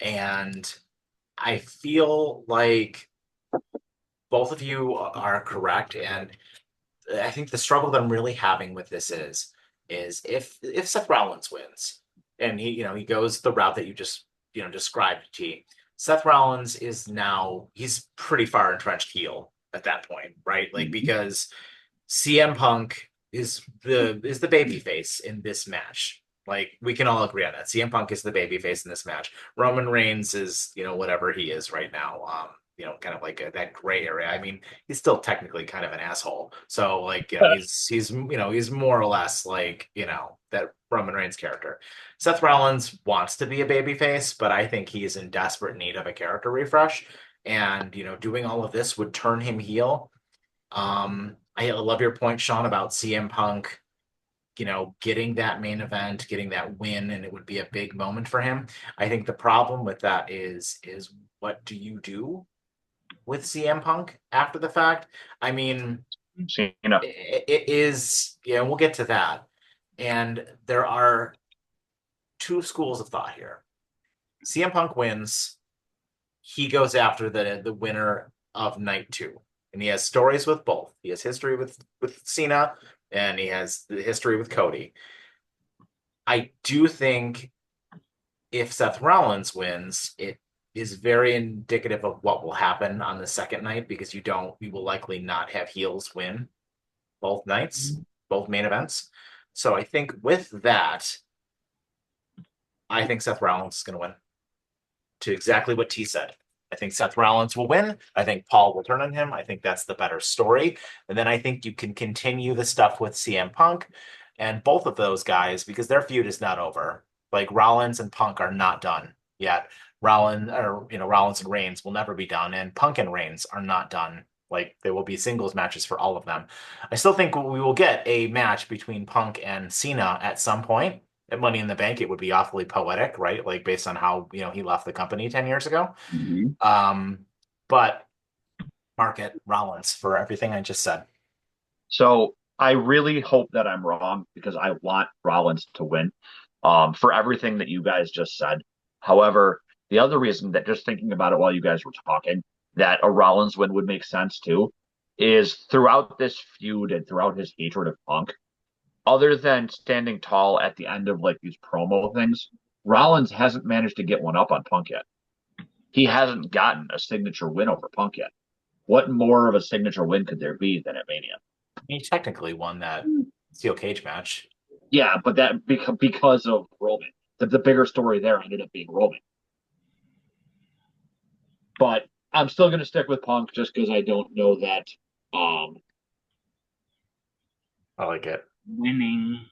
And I feel like both of you are correct, and I think the struggle that I'm really having with this is if Seth Rollins wins and he goes the route that you just described, T. Seth Rollins is now he's pretty far entrenched heel at that point, right? Like Mm-hmm. because CM Punk is the baby face in this match. Like we can all agree on that. CM Punk is the baby face in this match. Roman Reigns is, whatever he is right now. Kind of like that gray area. I mean, he's still technically kind of an asshole. So like, he's more or less like, that Roman Reigns character. Seth Rollins wants to be a baby face, but I think he's in desperate need of a character refresh. And, doing all of this would turn him heel. I love your point, Sean, about CM Punk, getting that main event, getting that win, and it would be a big moment for him. I think the problem with that is what do you do with CM Punk after the fact? I mean, Cena. It is, yeah, we'll get to that. And there are two schools of thought here. CM Punk wins. He goes after the winner of night two. And he has stories with both. He has history with Cena, and he has the history with Cody. I do think if Seth Rollins wins, it is very indicative of what will happen on the second night because you will likely not have heels win both nights, both main events. So I think with that, I think Seth Rollins is going to win to exactly what T said. I think Seth Rollins will win. I think Paul will turn on him. I think that's the better story. And then I think you can continue the stuff with CM Punk and both of those guys because their feud is not over. Like Rollins and Punk are not done yet. Rollins and Reigns will never be done, and Punk and Reigns are not done. Like there will be singles matches for all of them. I still think we will get a match between Punk and Cena at some point. At Money in the Bank, it would be awfully poetic, right? Like based on how he left the company 10 years ago. Mm-hmm. But market Rollins for everything I just said. So I really hope that I'm wrong because I want Rollins to win for everything that you guys just said. However, the other reason that just thinking about it while you guys were talking, that a Rollins win would make sense too, is throughout this feud and throughout his hatred of Punk, other than standing tall at the end of like these promo things, Rollins hasn't managed to get one up on Punk yet. He hasn't gotten a signature win over Punk yet. What more of a signature win could there be than at Mania? He technically won that steel cage match. Yeah, but that because of Roman. The bigger story there ended up being Roman. But I'm still going to stick with Punk just because I don't know that. I like it. Winning.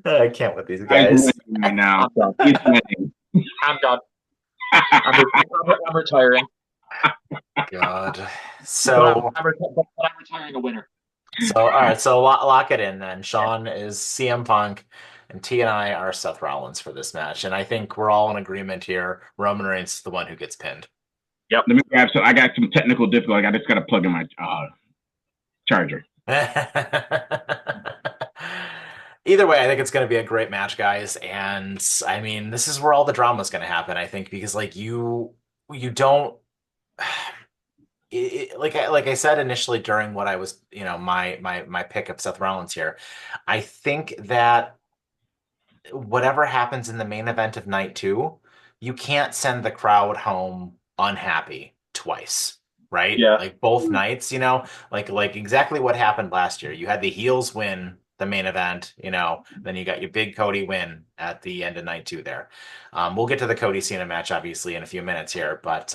I can't with these guys. Right now. I'm done. He's winning. I'm done. I'm retiring. God. So I'm retiring a winner. all right. So lock it in then. Sean is CM Punk, and T and I are Seth Rollins for this match. And I think we're all in agreement here. Roman Reigns is the one who gets pinned. Yep. Let me grab some. I got some technical difficulty. I just got to plug in my charger. Either way, I think it's going to be a great match, guys. And I mean, this is where all the drama is going to happen, I think, because like you don't like I said initially during what I was, my pick of Seth Rollins here. I think that whatever happens in the main event of night two, you can't send the crowd home unhappy twice, right? Yeah. Like both nights, like exactly what happened last year. You had the heels win the main event, then you got your big Cody win at the end of night two there. We'll get to the Cody Cena match obviously in a few minutes here, but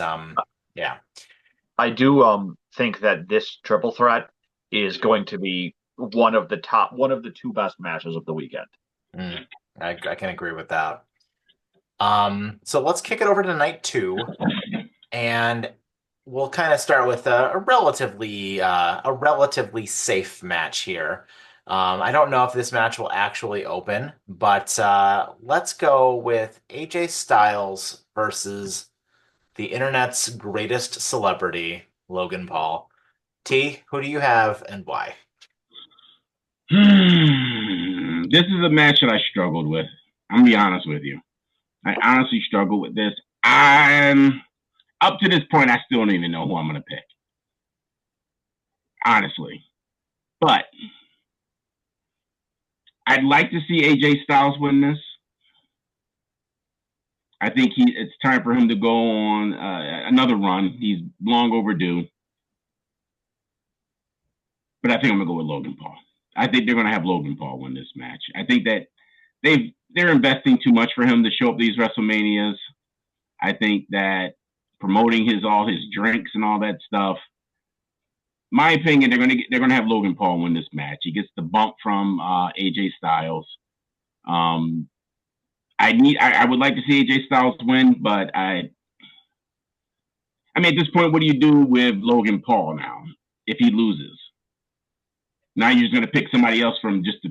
yeah. I do think that this triple threat is going to be one of the two best matches of the weekend. I can agree with that. So let's kick it over to night two, and we'll kind of start with a relatively safe match here. I don't know if this match will actually open, but let's go with AJ Styles versus the internet's greatest celebrity, Logan Paul. T, who do you have and why? This is a match that I struggled with. I'm gonna be honest with you. I honestly struggle with this. I'm up to this point. I still don't even know who I'm gonna pick. Honestly, but I'd like to see AJ Styles win this. I think it's time for him to go on another run. He's long overdue. But I think I'm gonna go with Logan Paul. I think they're gonna have Logan Paul win this match. I think that they're investing too much for him to show up these WrestleManias. I think that promoting all his drinks and all that stuff. My opinion, they're gonna have Logan Paul win this match. He gets the bump from AJ Styles. I would like to see AJ Styles win, but I mean, at this point, what do you do with Logan Paul now if he loses? Now you're just going to pick somebody else from just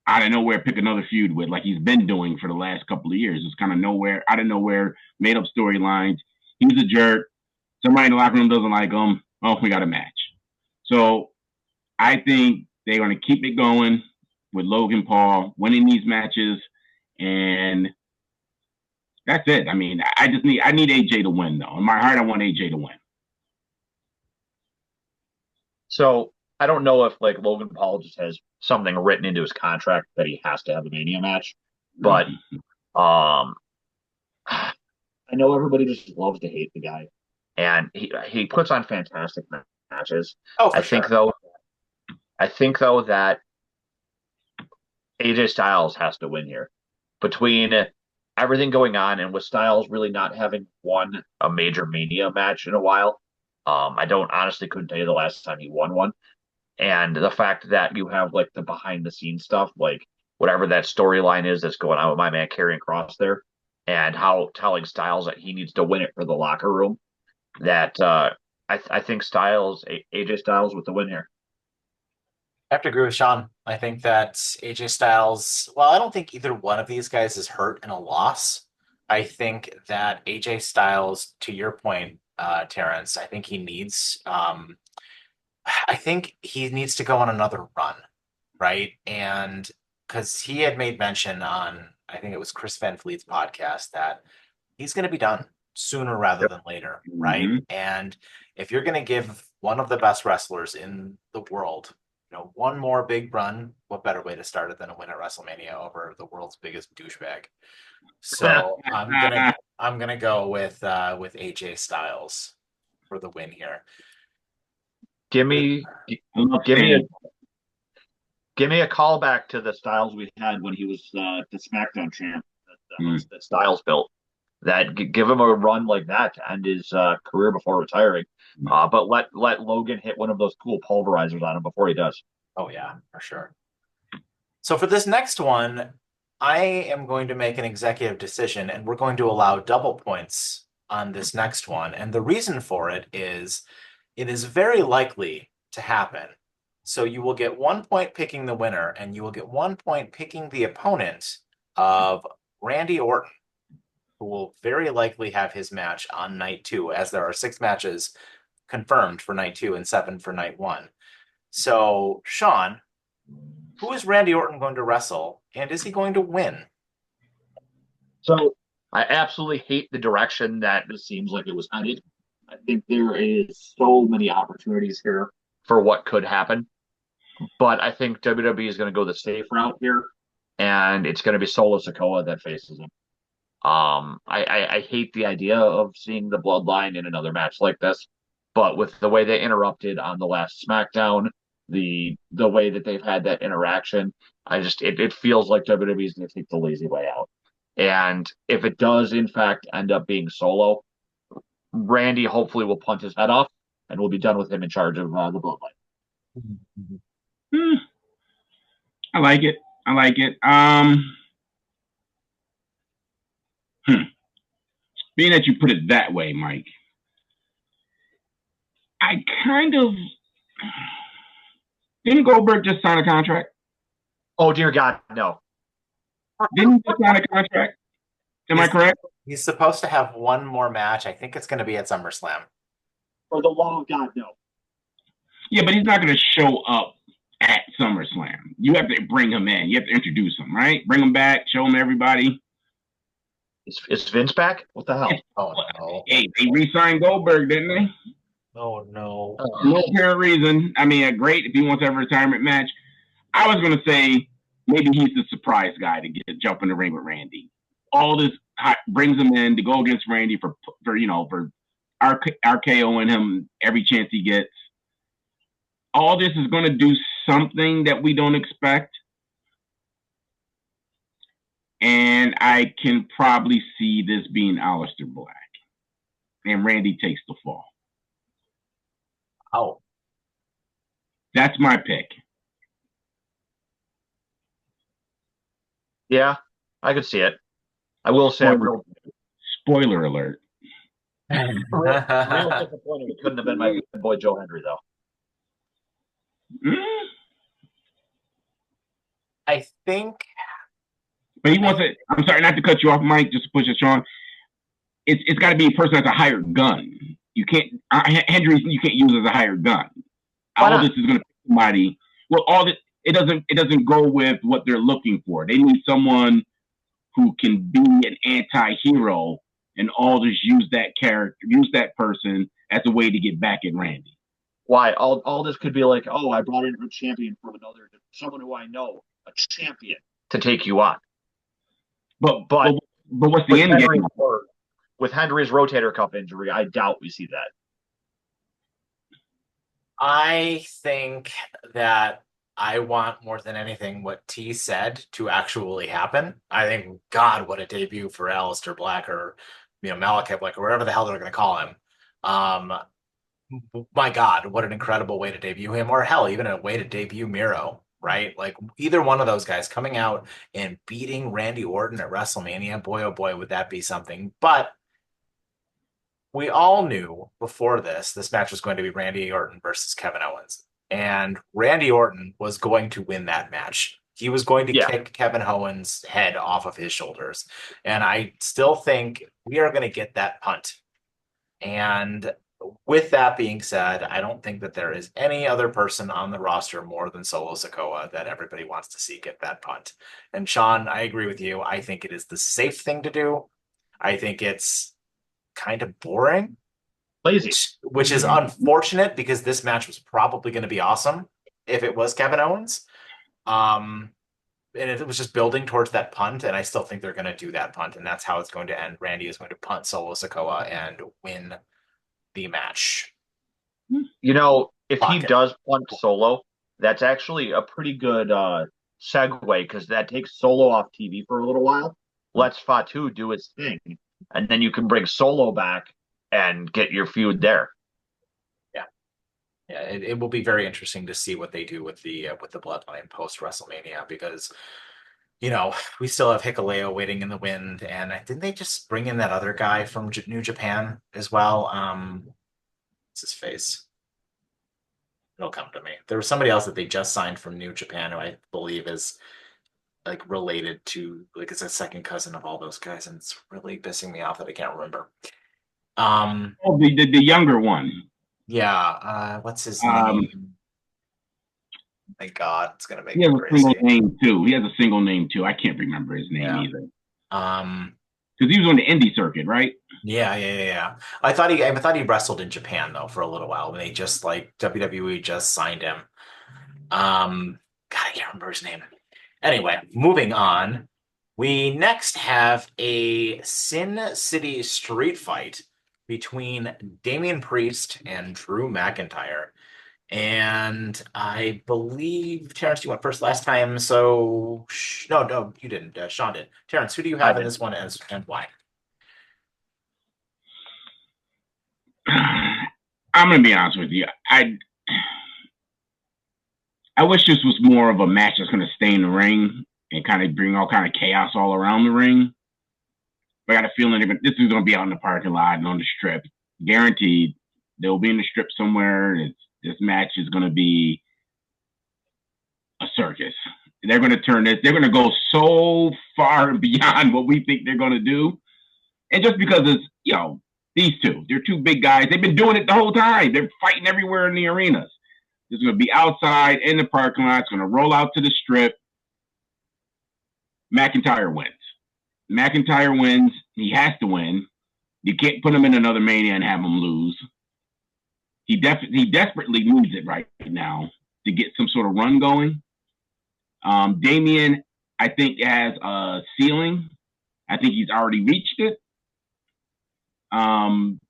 out of nowhere, pick another feud with, like he's been doing for the last couple of years. It's kind of out of nowhere, made up storylines. He's a jerk. Somebody in the locker room doesn't like him. Oh, we got a match. So I think they're going to keep it going with Logan Paul winning these matches, and that's it. I mean, I need AJ to win, though. In my heart, I want AJ to win. So I don't know if like Logan Paul just has something written into his contract that he has to have a Mania match, but um, I know everybody just loves to hate the guy, and he puts on fantastic matches. Oh, for I think sure. though, I think though that AJ Styles has to win here. Between everything going on and with Styles really not having won a major Mania match in a while, I don't honestly couldn't tell you the last time he won one. And the fact that you have like the behind the scenes stuff, like whatever that storyline is that's going on with my man Karrion Kross there, and how telling Styles that he needs to win it for the locker room, that I think AJ Styles with the win here. I have to agree with Sean. I think that AJ Styles, well, I don't think either one of these guys is hurt in a loss. I think that AJ Styles, to your point, Terrence, I think he needs to go on another run, right? And because he had made mention on, I think it was Chris Van Fleet's podcast, that he's going to be done sooner rather than later, right? Mm-hmm. And if you're going to give one of the best wrestlers in the world, one more big run, what better way to start it than a win at WrestleMania over the world's biggest douchebag? So I'm gonna go with AJ Styles for the win here. Give me a callback to the Styles we had when he was the SmackDown champ that Styles built. That give him a run like that to end his career before retiring. But let Logan hit one of those cool pulverizers on him before he does. Oh yeah, for sure. So for this next one, I am going to make an executive decision, and we're going to allow double points on this next one. And the reason for it is very likely to happen. So you will get 1 point picking the winner, and you will get 1 point picking the opponent of Randy Orton, who will very likely have his match on night 2, as there are 6 matches confirmed for night 2 and 7 for night 1. So, Sean, who is Randy Orton going to wrestle, and is he going to win? So I absolutely hate the direction that this seems like it was headed. I think there is so many opportunities here for what could happen. But I think WWE is going to go the safe route here, and it's going to be Solo Sikoa that faces him. I hate the idea of seeing the Bloodline in another match like this, but with the way they interrupted on the last SmackDown, the way that they've had that interaction, it feels like WWE is going to take the lazy way out. And if it does in fact end up being Solo, Randy hopefully will punt his head off, and we'll be done with him in charge of the Bloodline. I like it. Being that you put it that way, Mike, I kind of didn't Goldberg just sign a contract? Oh dear God, no. Didn't he just sign a contract? Am I correct? He's supposed to have one more match. I think it's going to be at SummerSlam. For the love of God, no. Yeah, but he's not going to show up at SummerSlam. You have to bring him in. You have to introduce him, right? Bring him back, show him everybody. Is Vince back? What the hell? Oh, no. Hey, they re-signed Goldberg, didn't they? Oh, no. No apparent reason. I mean, great if he wants to have a retirement match. I was going to say maybe he's the surprise guy to jump in the ring with Randy. All this brings him in to go against Randy for RKOing him every chance he gets. All this is going to do something that we don't expect. And I can probably see this being Aleister Black. And Randy takes the fall. Oh. That's my pick. Yeah, I could see it. I will say Spoiler alert. Real disappointed. It couldn't have been my boy Joe Hendry, though. I think. But he wants it. I'm sorry not to cut you off, Mike, just to push it, Sean. it's got to be a person that's a hired gun. You can't Hendry. You can't use as a hired gun. Why All not? this is going to pick somebody. Well, all this it doesn't go with what they're looking for. They need someone who can be an anti-hero and all just use that character, use that person as a way to get back at Randy. Why? All this could be like, oh, I brought in a champion from someone who I know, a champion to take you on. But But but, but what's the with end game? With Henry's rotator cuff injury, I doubt we see that. I think that I want more than anything what T said to actually happen. I think, God, what a debut for Aleister Black or Malekith, like or whatever the hell they're going to call him. Um, my God, what an incredible way to debut him, or hell, even a way to debut Miro, right? Like either one of those guys coming out and beating Randy Orton at WrestleMania, boy, oh boy, would that be something. But we all knew before this match was going to be Randy Orton versus Kevin Owens. And Randy Orton was going to win that match. He was going to Yeah, kick Kevin Owens' head off of his shoulders. And I still think we are going to get that punt. And with that being said, I don't think that there is any other person on the roster more than Solo Sikoa that everybody wants to see get that punt. And Sean, I agree with you. I think it is the safe thing to do. I think it's kind of boring, lazy. which is unfortunate because this match was probably going to be awesome if it was Kevin Owens. And it was just building towards that punt, and I still think they're going to do that punt, and that's how it's going to end. Randy is going to punt Solo Sikoa and win the match. If he does punt Solo, that's actually a pretty good segue because that takes Solo off TV for a little while. Lets Fatu do his thing, and then you can bring Solo back and get your feud there. Yeah, it will be very interesting to see what they do with the Bloodline post WrestleMania because we still have Hikuleo waiting in the wind, and didn't they just bring in that other guy from New Japan as well? What's his face? It'll come to me. There was somebody else that they just signed from New Japan who I believe is like related to it's a second cousin of all those guys, and it's really pissing me off that I can't remember. Oh, the younger one. Yeah, what's his name? My God, it's gonna make He has me a crazy. single name too. He has a single name too. I can't remember his name either. Because he was on the indie circuit, right? Yeah. I thought he wrestled in Japan though for a little while when they just like WWE just signed him. God, I can't remember his name. Anyway, moving on. We next have a Sin City street fight between Damian Priest and Drew McIntyre. And I believe, Terrence, you went first last time. So, no, you didn't. Sean did. Terrence, who do you have in this one and why? I'm going to be honest with you. I wish this was more of a match that's going to stay in the ring and kind of bring all kind of chaos all around the ring. But I got a feeling this is going to be out in the parking lot and on the strip. Guaranteed. They'll be in the strip somewhere. This match is going to be a circus. They're going to turn this. They're going to go so far beyond what we think they're going to do. And just because it's, these two, they're two big guys. They've been doing it the whole time. They're fighting everywhere in the arenas. It's going to be outside in the parking lot. It's going to roll out to the strip. McIntyre wins. McIntyre wins. He has to win. You can't put him in another Mania and have him lose. He desperately needs it right now to get some sort of run going. Damian, I think, has a ceiling. I think he's already reached it. I'm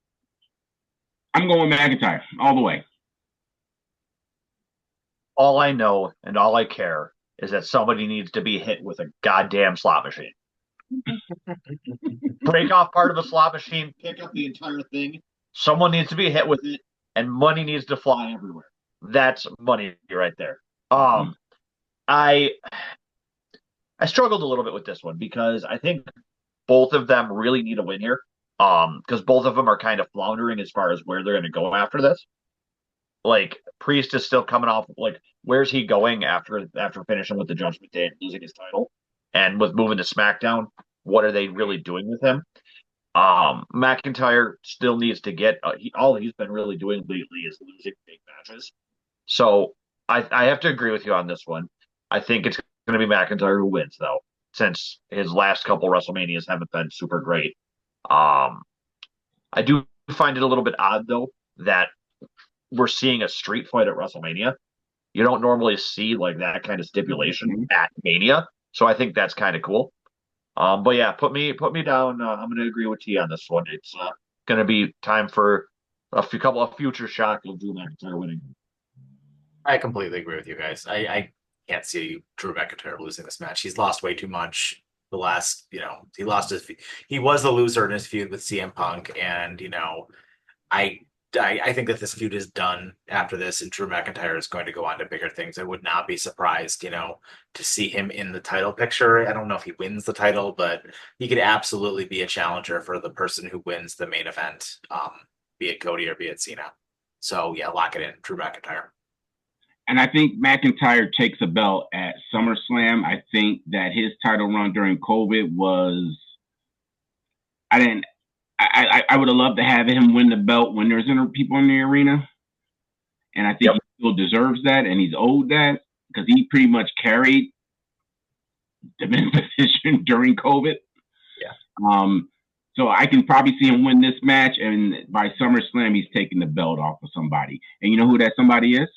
going McIntyre all the way. All I know and all I care is that somebody needs to be hit with a goddamn slot machine. Break off part of a slot machine, pick up the entire thing. Someone needs to be hit with it, and money needs to fly everywhere. That's money right there. I struggled a little bit with this one because I think both of them really need a win here. Because both of them are kind of floundering as far as where they're going to go after this. Like Priest is still coming off. Like, where's he going after finishing with the Judgment Day and losing his title, and with moving to SmackDown? What are they really doing with him? McIntyre still needs to get all he's been really doing lately is losing big matches. So I have to agree with you on this one. I think it's going to be McIntyre who wins, though, since his last couple WrestleManias haven't been super great. Um, I do find it a little bit odd, though, that we're seeing a street fight at WrestleMania. You don't normally see like that kind of stipulation at Mania, so I think that's kind of cool. But yeah, put me down. I'm going to agree with T on this one. It's going to be time for couple of future shock of Drew McIntyre winning. I completely agree with you guys. I can't see Drew McIntyre losing this match. He's lost way too much. The last, he lost he was the loser in his feud with CM Punk, and I I think that this feud is done after this, and Drew McIntyre is going to go on to bigger things. I would not be surprised, to see him in the title picture. I don't know if he wins the title, but he could absolutely be a challenger for the person who wins the main event, be it Cody or be it Cena. So yeah, lock it in, Drew McIntyre. And I think McIntyre takes a belt at SummerSlam. I think that his title run during COVID was, I would have loved to have him win the belt when there's people in the arena. And I think he still deserves that, and he's owed that because he pretty much carried the men's position during COVID. Yeah. So I can probably see him win this match, and by SummerSlam, he's taking the belt off of somebody. And you know who that somebody is?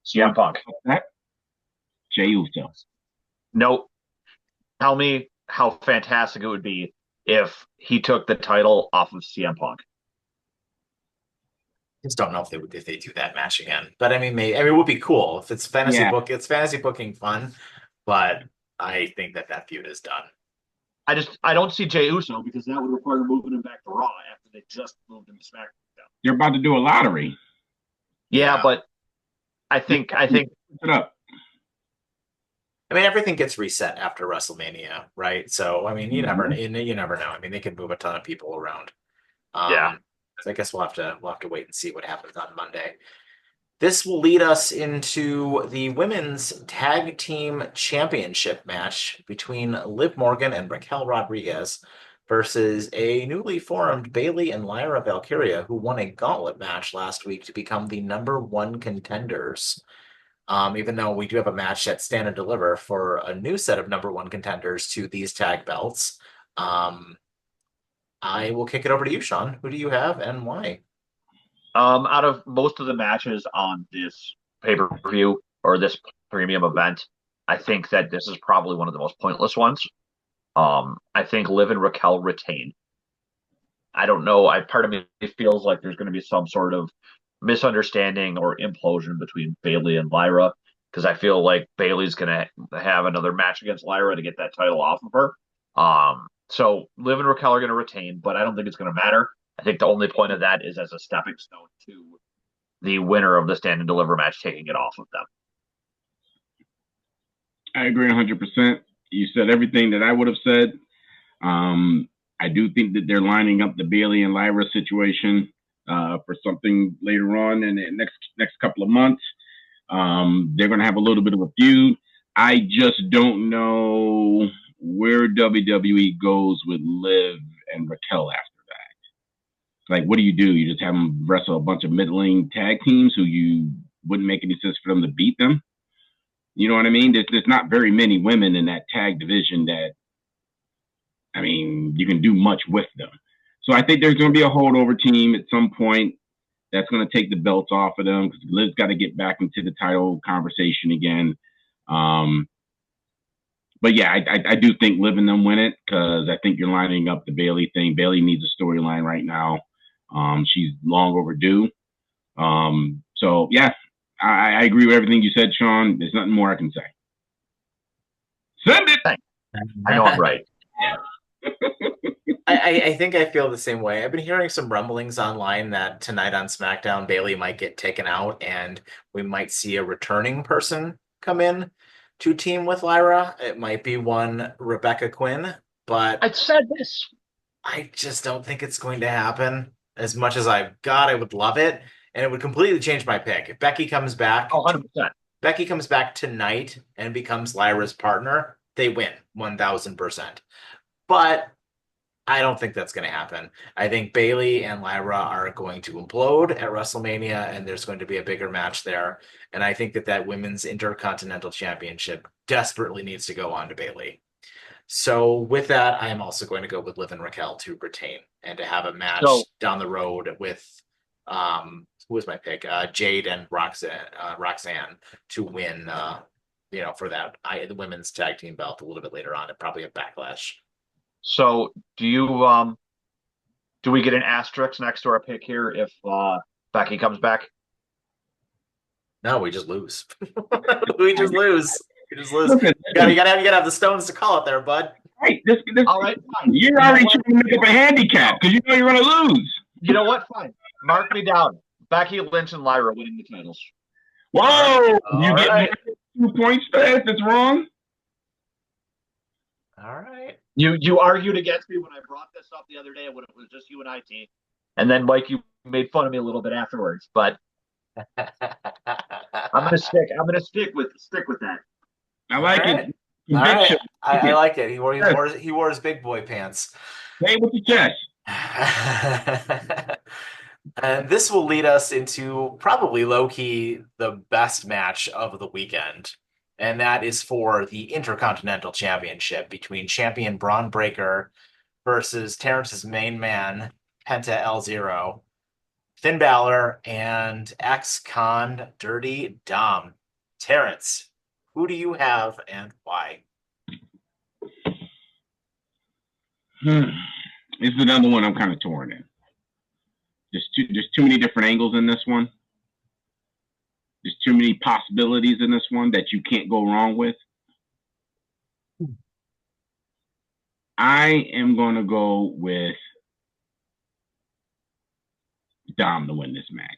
CM Punk. Jey Uso. Nope. Tell me how fantastic it would be if he took the title off of CM Punk. Just don't know if they do that match again. But I mean, it would be cool if it's fantasy book. It's fantasy booking fun, but I think that feud is done. I don't see Jey Uso because that would require moving him back to Raw after they just moved him to SmackDown. They're about to do a lottery. Yeah, but I think it up. I mean, everything gets reset after WrestleMania, right? So I mean, you never know. I mean, they can move a ton of people around. Yeah. So I guess we'll have to wait and see what happens on Monday. This will lead us into the women's tag team championship match between Liv Morgan and Raquel Rodriguez versus a newly formed Bayley and Lyra Valkyria, who won a gauntlet match last week to become the #1 contenders. Even though we do have a match at Stand and Deliver for a new set of #1 contenders to these tag belts. I will kick it over to you, Sean. Who do you have and why? Out of most of the matches on this pay-per-view or this premium event, I think that this is probably one of the most pointless ones. I think Liv and Raquel retain. I don't know. Part of me feels like there's going to be some sort of misunderstanding or implosion between Bayley and Lyra because I feel like Bayley's going to have another match against Lyra to get that title off of her. So Liv and Raquel are going to retain, but I don't think it's going to matter. I think the only point of that is as a stepping stone to the winner of the Stand and Deliver match taking it off of them. I agree 100%. You said everything that I would have said. I do think that they're lining up the Bayley and Lyra situation for something later on in the next couple of months. They're going to have a little bit of a feud. I just don't know where WWE goes with Liv and Raquel after that. Like, what do? You just have them wrestle a bunch of middling tag teams who you wouldn't make any sense for them to beat them. You know what I mean? There's not very many women in that tag division that, I mean, you can do much with them. So I think there's going to be a holdover team at some point that's going to take the belts off of them because Liv's got to get back into the title conversation again. But yeah, I do think Liv and them win it because I think you're lining up the Bayley thing. Bayley needs a storyline right now. She's long overdue. So yeah, I agree with everything you said, Sean. There's nothing more I can say. Send it. I know I'm right. I think I feel the same way. I've been hearing some rumblings online that tonight on SmackDown, Bayley might get taken out and we might see a returning person come in to team with Lyra. It might be one Rebecca Quinn, but I said this. I just don't think it's going to happen. As much as I would love it, and it would completely change my pick. If Becky comes back, 100%. Becky comes back tonight and becomes Lyra's partner, they win 1,000%. But I don't think that's going to happen. I think Bailey and Lyra are going to implode at WrestleMania, and there's going to be a bigger match there. And I think that that women's Intercontinental Championship desperately needs to go on to Bailey. So with that, I am also going to go with Liv and Raquel to retain and to have a match So down the road with who was my pick? Jade and Roxanne to win for that the women's tag team belt a little bit later on and probably a backlash. so do we get an asterisk next to our pick here if Becky comes back? No, we just lose. We just lose. We just lose. Listen, You gotta have the stones to call it there, bud. right, All right, fine. you're already trying to make up a handicap because you know you're going to lose. You know what? Fine. Mark me down. Becky Lynch and Lyra winning the titles. Whoa! All You right. get 2 points for that if it's wrong? All right. You argued against me when I brought this up the other day when it was just you and I, T. And then Mike, you made fun of me a little bit afterwards. But I'm gonna stick with that. I like right. it. All right. Conviction. I like it. He wore his big boy pants. Play with your chest. And this will lead us into probably low-key the best match of the weekend. And that is for the Intercontinental Championship between champion Braun Breaker versus Terrence's main man, Penta El Zero, Finn Balor, and ex-con Dirty Dom. Terrence, who do you have and why? This is another one I'm kind of torn in. There's too many different angles in this one. There's too many possibilities in this one that you can't go wrong with. I am going to go with Dom to win this match.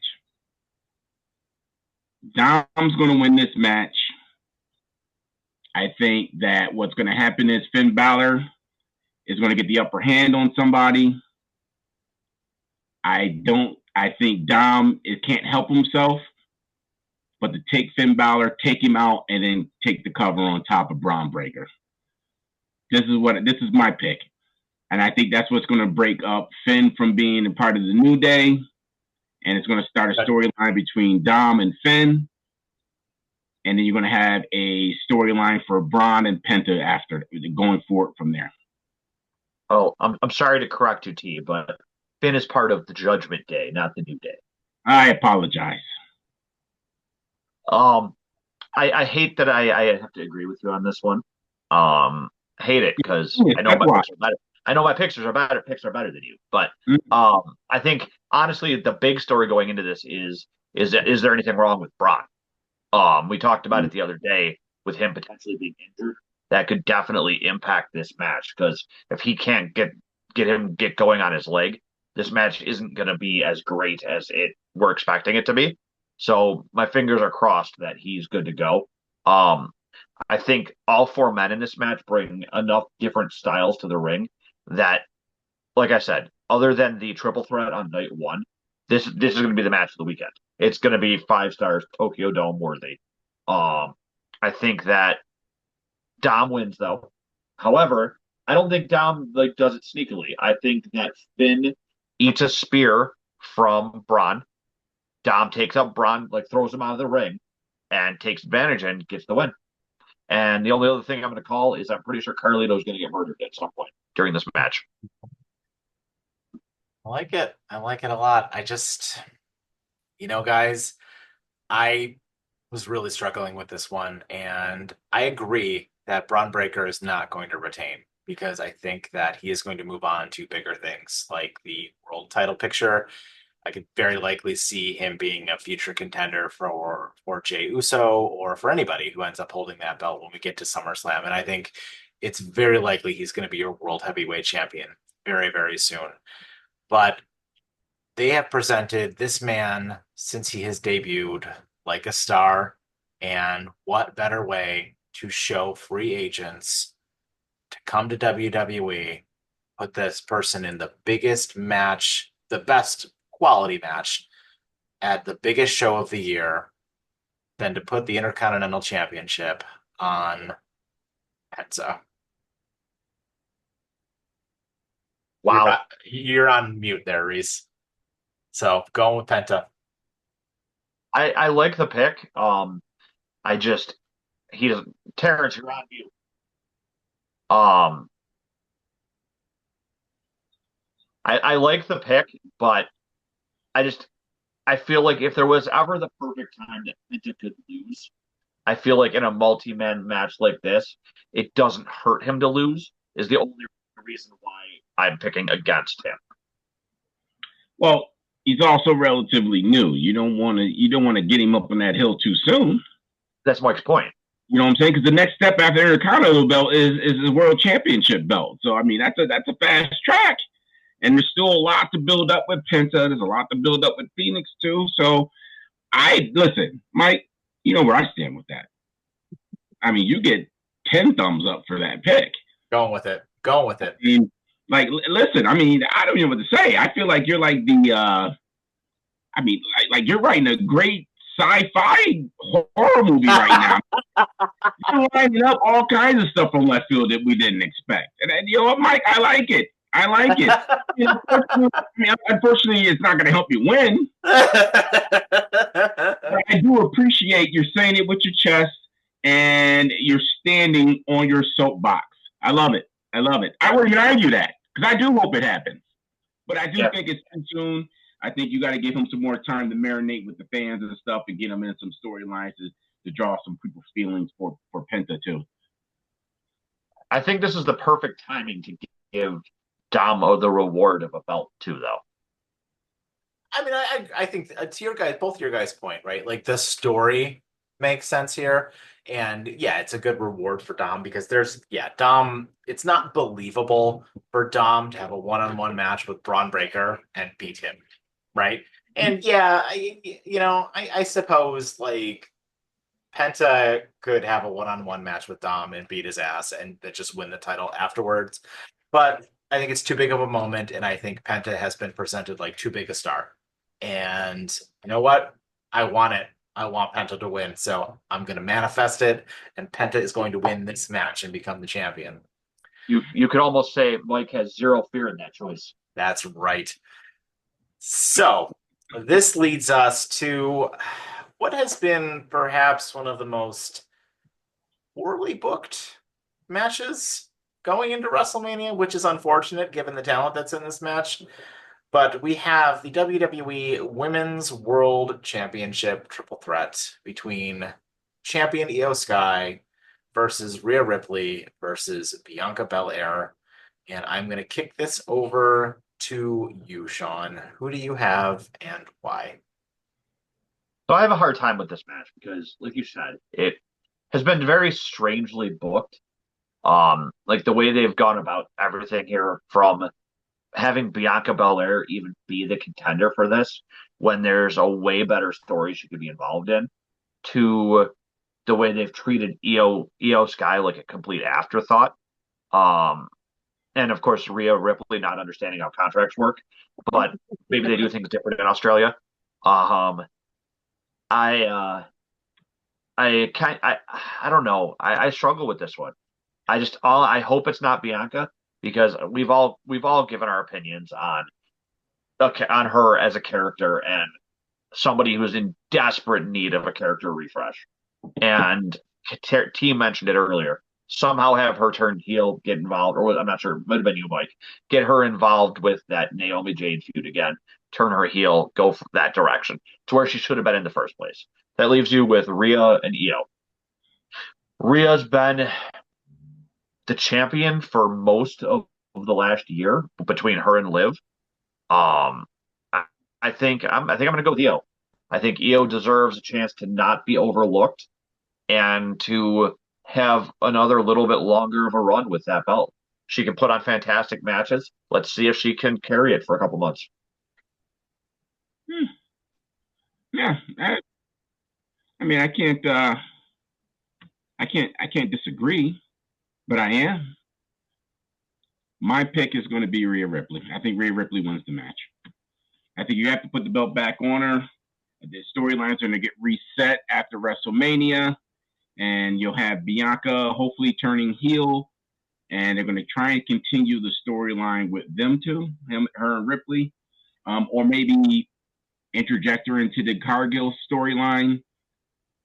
Dom's going to win this match. I think that what's going to happen is Finn Balor is going to get the upper hand on somebody. I think Dom can't help himself, but to take Finn Balor, take him out, and then take the cover on top of Braun Breaker. This is my pick. And I think that's what's going to break up Finn from being a part of the New Day. And it's going to start a storyline between Dom and Finn. And then you're going to have a storyline for Braun and Penta after, going forward from there. Oh, I'm sorry to correct you, T, but Finn is part of the Judgment Day, not the New Day. I apologize. I hate that I have to agree with you on this one. Hate it because I know my picks are better. I know my picks are better than you. But I think honestly the big story going into this is there anything wrong with Brock? We talked about it the other day with him potentially being injured. That could definitely impact this match because if he can't get going on his leg, this match isn't going to be as great as we're expecting it to be. So my fingers are crossed that he's good to go. I think all four men in this match bring enough different styles to the ring that, like I said, other than the triple threat on night one, this is going to be the match of the weekend. It's going to be 5 stars, Tokyo Dome worthy. I think that Dom wins though. However, I don't think Dom does it sneakily. I think that Finn eats a spear from Braun. Dom takes up Braun, throws him out of the ring, and takes advantage and gets the win. And the only other thing I'm going to call is I'm pretty sure Carlito's going to get murdered at some point during this match. I like it. I like it a lot. I just, guys, I was really struggling with this one, and I agree that Braun Breaker is not going to retain because I think that he is going to move on to bigger things like the world title picture. I could very likely see him being a future contender for Jey Uso or for anybody who ends up holding that belt when we get to SummerSlam. And I think it's very likely he's going to be your world heavyweight champion very, very soon. But they have presented this man since he has debuted like a star. And what better way to show free agents to come to WWE, put this person in the biggest match, the best quality match at the biggest show of the year than to put the Intercontinental Championship on Penta. Wow. You're on mute there, Reese. So going with Penta. I like the pick. I just he doesn't. Terrence, you're on mute. Um, I like the pick, but I just I feel like if there was ever the perfect time that Penta could lose, I feel like in a multi-man match like this, it doesn't hurt him to lose. Is the only reason why I'm picking against him. Well, he's also relatively new. You don't want to get him up on that hill too soon. That's Mike's point. You know what I'm saying? Because the next step after Intercontinental belt is the World Championship belt. So I mean, that's a fast track, and there's still a lot to build up with Penta. There's a lot to build up with Phoenix too. So I listen, Mike. You know where I stand with that. I mean, you get 10 thumbs up for that pick. Going with it. Going with it. I mean, like, listen. I mean, I don't even know what to say. I feel like you're like the. I mean, like you're writing a great sci-fi horror movie right now. You're lining up all kinds of stuff from left field that we didn't expect. And you know what, Mike? I like it. I like it. Unfortunately, it's not going to help you win. But I do appreciate you're saying it with your chest and you're standing on your soapbox. I love it. I love it. I wouldn't even argue that because I do hope it happens. But I do think it's too soon. I think you got to give him some more time to marinate with the fans and stuff and get him in some storylines to draw some people's feelings for Penta too. I think this is the perfect timing to give Dom the reward of a belt too, though. I mean, I think to your guys, both your guys' point, right? Like the story makes sense here. And yeah, it's a good reward for Dom because Dom, it's not believable for Dom to have a one-on-one match with Braun Breaker and beat him, right? And yeah, I suppose like Penta could have a one-on-one match with Dom and beat his ass and just win the title afterwards. But I think it's too big of a moment, and I think Penta has been presented like too big a star. And you know what? I want it. I want Penta to win, so I'm going to manifest it, and Penta is going to win this match and become the champion. You could almost say Mike has zero fear in that choice. That's right. So this leads us to what has been perhaps one of the most poorly booked matches going into WrestleMania, which is unfortunate given the talent that's in this match. But we have the WWE Women's World Championship triple threat between champion Io Sky versus Rhea Ripley versus Bianca Belair. And I'm going to kick this over to you, Sean. Who do you have and why? So I have a hard time with this match because, like you said, it has been very strangely booked. Like the way they've gone about everything here, from having Bianca Belair even be the contender for this when there's a way better story she could be involved in, to the way they've treated Io Sky like a complete afterthought. Um, and of course Rhea Ripley not understanding how contracts work, but maybe they do things different in Australia. Um, I I don't know. I struggle with this one. I hope it's not Bianca because we've all given our opinions on her as a character and somebody who's in desperate need of a character refresh. And T mentioned it earlier. Somehow have her turn heel, get involved, or I'm not sure, it might have been you, Mike. Get her involved with that Naomi Jade feud again. Turn her heel, go that direction to where she should have been in the first place. That leaves you with Rhea and Io. Rhea's been the champion for most of the last year between her and Liv. Um, I think I'm going to go with Io. I think Io deserves a chance to not be overlooked and to have another little bit longer of a run with that belt. She can put on fantastic matches. Let's see if she can carry it for a couple months. Yeah, I mean, I can't disagree, but I am. My pick is going to be Rhea Ripley. I think Rhea Ripley wins the match. I think you have to put the belt back on her. The storylines are going to get reset after WrestleMania, and you'll have Bianca hopefully turning heel, and they're going to try and continue the storyline with them two, her, and Ripley, or maybe interject her into the Cargill storyline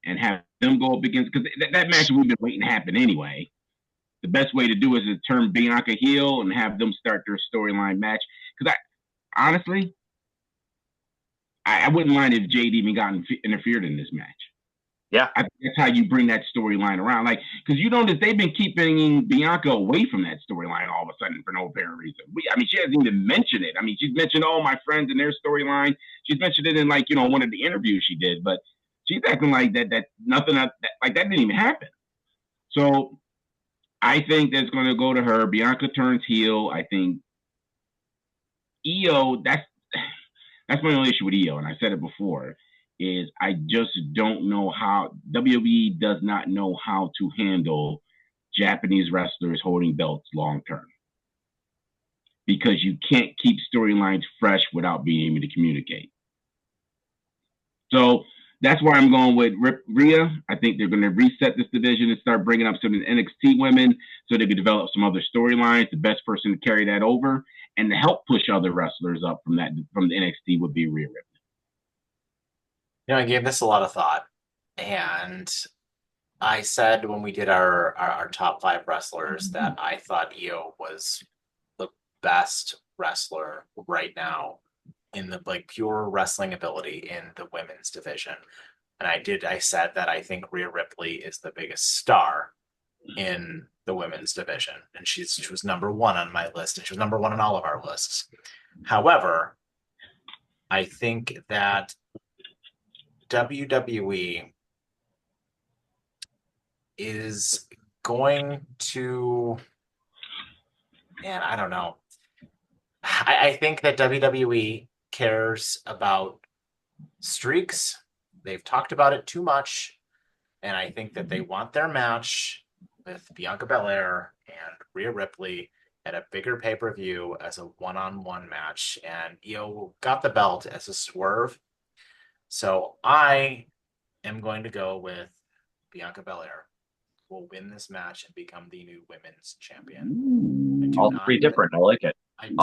and have them go up against, because that match we've been waiting to happen anyway. The best way to do it is to turn Bianca heel and have them start their storyline match. Because honestly, I wouldn't mind if Jade even got interfered in this match. Yeah, I think that's how you bring that storyline around. Like, because you notice they've been keeping Bianca away from that storyline all of a sudden for no apparent reason. She hasn't even mentioned it. She's mentioned all my friends in their storyline. She's mentioned it in one of the interviews she did, but she's acting like that nothing like that didn't even happen. So I think that's going to go to her. Bianca turns heel. I think Io. That's my only issue with Io, and I said it before. Is I just don't know how WWE does not know how to handle Japanese wrestlers holding belts long term, because you can't keep storylines fresh without being able to communicate. So that's why I'm going with Rhea. I think they're going to reset this division and start bringing up some of the NXT women so they can develop some other storylines. The best person to carry that over and to help push other wrestlers up from the NXT would be Rhea Ripley. I gave this a lot of thought, and I said when we did our top 5 wrestlers that I thought Io was the best wrestler right now in the pure wrestling ability in the women's division. And I said that I think Rhea Ripley is the biggest star in the women's division. And she was number 1 on my list, and she was number 1 on all of our lists. However, I think that WWE is going to, man, I don't know. I think that WWE cares about streaks. They've talked about it too much. And I think that they want their match with Bianca Belair and Rhea Ripley at a bigger pay-per-view as a one-on-one match. And Io got the belt as a swerve. So I am going to go with Bianca Belair. Will win this match and become the new women's champion. all 3 different. I like it. I do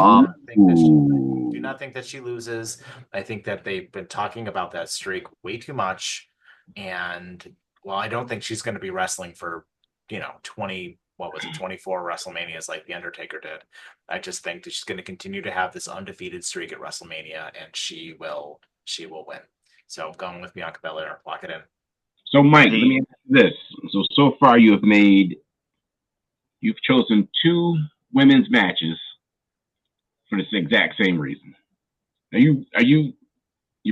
not think that she loses. I think that they've been talking about that streak way too much. And while I don't think she's going to be wrestling for, 24 WrestleManias like The Undertaker did, I just think that she's going to continue to have this undefeated streak at WrestleMania, and she will win. So going with Bianca Belair, lock it in. So Mike, let me ask you this. So far you've chosen 2 women's matches for this exact same reason. Are you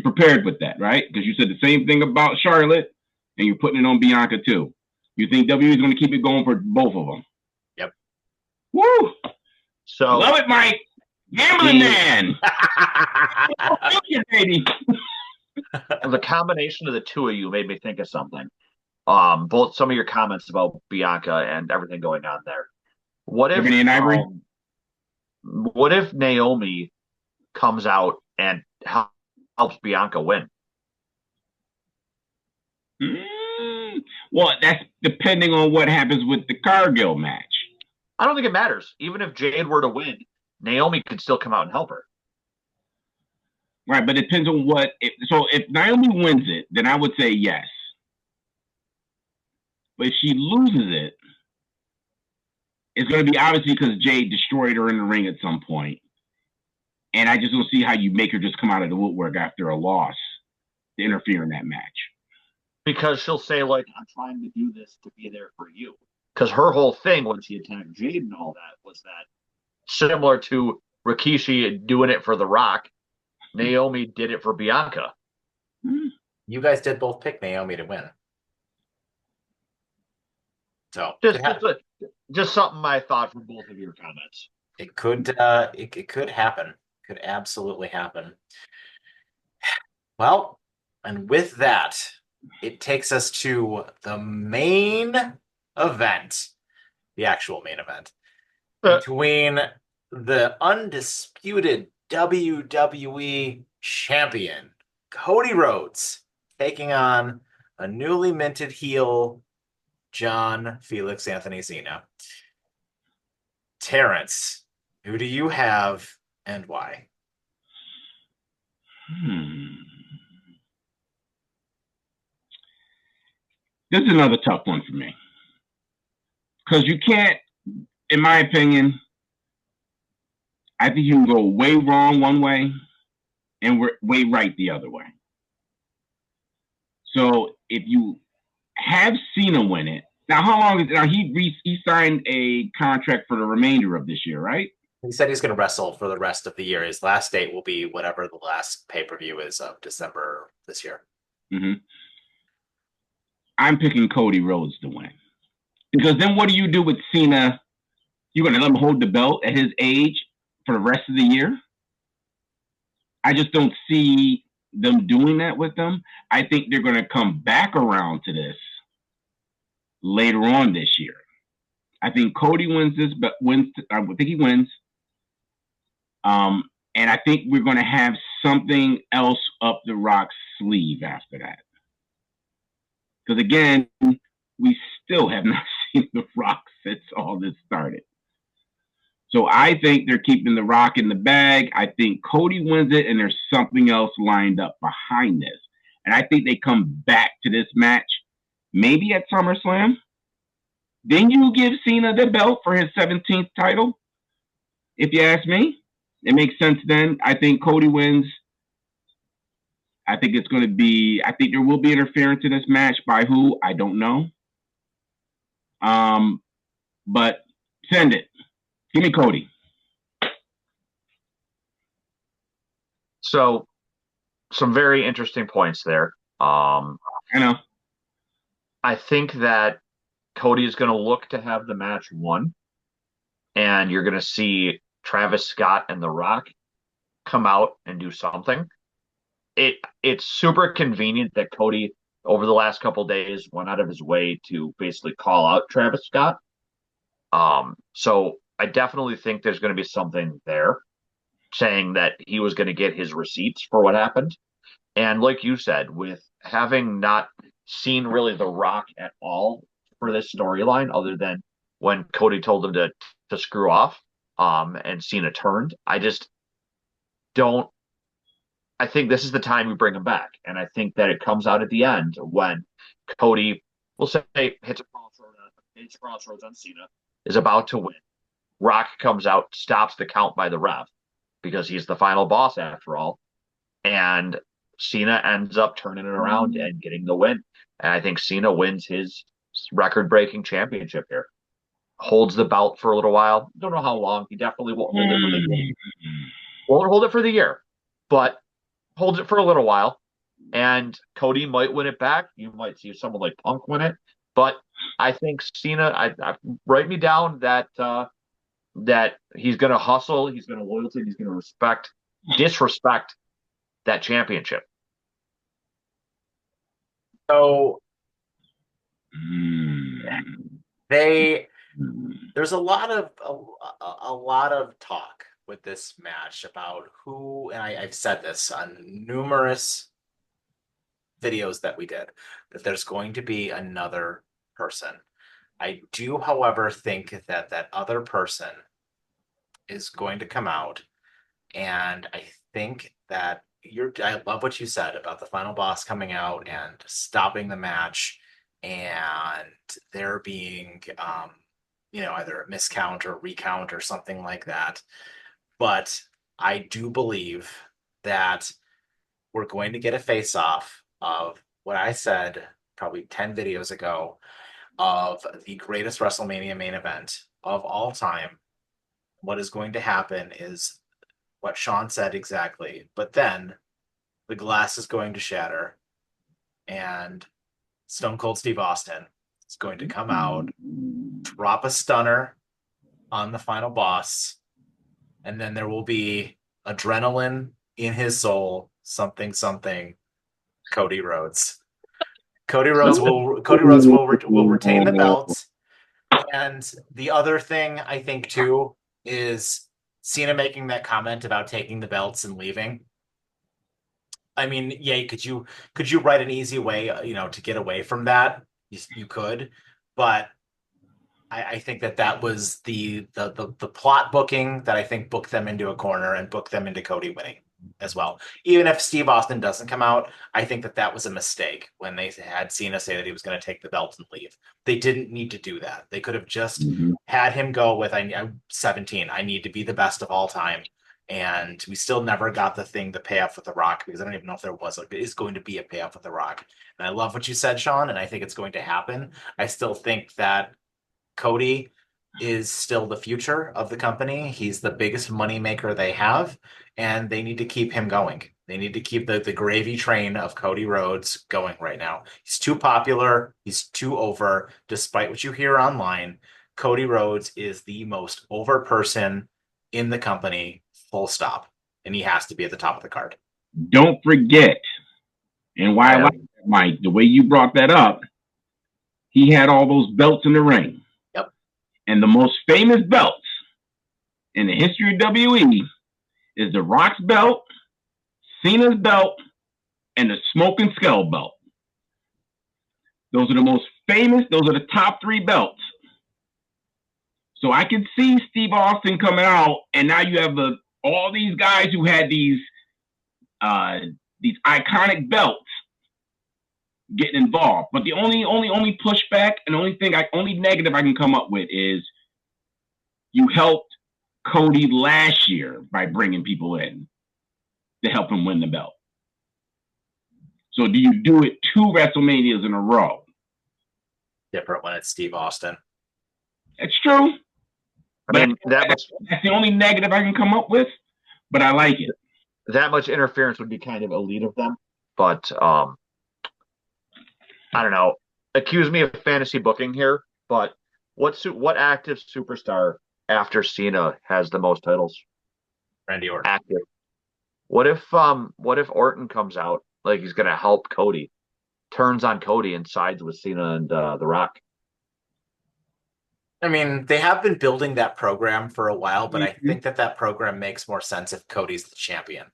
prepared with that, right? Because you said the same thing about Charlotte, and you're putting it on Bianca too. You think WWE is going to keep it going for both of them? Yep. Woo! So love it, Mike. Gambling man. Baby. The combination of the 2 of you made me think of something. Both some of your comments about Bianca and everything going on there. What if Naomi comes out and helps Bianca win? Well, that's depending on what happens with the Cargill match. I don't think it matters. Even if Jade were to win, Naomi could still come out and help her. Right, but it depends on so if Naomi wins it, then I would say yes. But if she loses it, it's going to be obviously because Jade destroyed her in the ring at some point. And I just don't see how you make her just come out of the woodwork after a loss to interfere in that match. Because she'll say, I'm trying to do this to be there for you. Because her whole thing when she attacked Jade and all that was that similar to Rikishi doing it for The Rock, Naomi did it for Bianca. You guys did both pick Naomi to win. So just something I thought from both of your comments. It could happen. Could absolutely happen. Well, and with that, it takes us to the main event, the actual main event, between the undisputed WWE champion, Cody Rhodes, taking on a newly minted heel, John Felix Anthony Cena. Terrence, who do you have and why? This is another tough one for me. Because you can't, in my opinion, I think you can go way wrong one way and way right the other way. So if you have Cena win it, now how long is it? Now he signed a contract for the remainder of this year, right? He said he's going to wrestle for the rest of the year. His last date will be whatever the last pay-per-view is of December this year. Mm-hmm. I'm picking Cody Rhodes to win. Because then what do you do with Cena? You're going to let him hold the belt at his age for the rest of the year? I just don't see them doing that with them. I think they're going to come back around to this later on this year. I think Cody wins this, but I think he wins. And I think we're going to have something else up the Rock's sleeve after that. Because again, we still have not seen the Rock since all this started. So I think they're keeping the Rock in the bag. I think Cody wins it, and there's something else lined up behind this. And I think they come back to this match, maybe at SummerSlam. Then you give Cena the belt for his 17th title. If you ask me, it makes sense then. I think Cody wins. I think it's going to be, I think there will be interference in this match. By who? I don't know. But send it. Give me Cody. So, some very interesting points there. I know. I think that Cody is going to look to have the match won, and you're going to see Travis Scott and The Rock come out and do something. It's super convenient that Cody, over the last couple of days, went out of his way to basically call out Travis Scott. So I definitely think there's going to be something there saying that he was going to get his receipts for what happened. And like you said, with having not seen really The Rock at all for this storyline, other than when Cody told him to screw off, and Cena turned, I just don't. I think this is the time we bring him back, and I think that it comes out at the end when Cody, will say, hits a crossroads on Cena, is about to win. Rock comes out, stops the count by the ref because he's the final boss after all, and Cena ends up turning it around and getting the win. And I think Cena wins his record-breaking championship here. Holds the belt for a little while. Don't know how long. He definitely won't hold it for the year. Won't hold it for the year, but holds it for a little while. And Cody might win it back. You might see someone like Punk win it. But I think Cena, I write me down that that he's going to hustle, he's going to loyalty, he's going to disrespect that championship. So there's a lot of talk with this match about who, and I've said this on numerous videos that we did, that there's going to be another person. I do, however, think that that other person is going to come out, and I think that I love what you said about the final boss coming out and stopping the match, and there being, either a miscount or recount or something like that. But I do believe that we're going to get a face-off of what I said probably 10 videos ago of the greatest WrestleMania main event of all time. What is going to happen is what Sean said exactly, but then the glass is going to shatter, and Stone Cold Steve Austin is going to come out, drop a stunner on the final boss, and then there will be adrenaline in his soul, something, Cody Rhodes. Cody Rhodes will retain the belt. And the other thing I think too is Cena making that comment about taking the belts and leaving. I mean, yeah, could you write an easy way, to get away from that? You could, but I think that was the plot booking that I think booked them into a corner and booked them into Cody winning as well. Even if Steve Austin doesn't come out, I think that was a mistake when they had Cena say that he was going to take the belt and leave. They didn't need to do that. They could have just had him go with I'm 17. I need to be the best of all time. And we still never got the payoff with The Rock, because I don't even know if there was it is going to be a payoff with The Rock. And I love what you said, Sean, and I think it's going to happen. I still think that Cody is still the future of the company. He's the biggest money maker they have, and they need to keep him going. They need to keep the gravy train of Cody Rhodes going right now. He's too popular. He's too over. Despite what you hear online, Cody Rhodes is the most over person in the company, full stop. And he has to be at the top of the card. Don't forget, and why I like that, Mike, the way you brought that up, he had all those belts in the ring. Yep. And the most famous belts in the history of WWE is the Rock's belt, Cena's belt, and the Smoking Skull belt. Those are the most famous. Those are the top 3 belts. So I can see Steve Austin coming out, and now you have all these guys who had these iconic belts getting involved. But the only pushback and only negative I can come up with is you helped Cody last year by bringing people in to help him win the belt. So do you do it 2 WrestleManias in a row? Different when it's Steve Austin. It's true. I mean, that's the only negative I can come up with, but I like it. That much interference would be kind of elite of them, but I don't know. Accuse me of fantasy booking here, but what active superstar after Cena has the most titles? Randy Orton. Active. What if Orton comes out like he's gonna help Cody, turns on Cody and sides with Cena and The Rock? I mean, they have been building that program for a while, but I think that program makes more sense if Cody's the champion.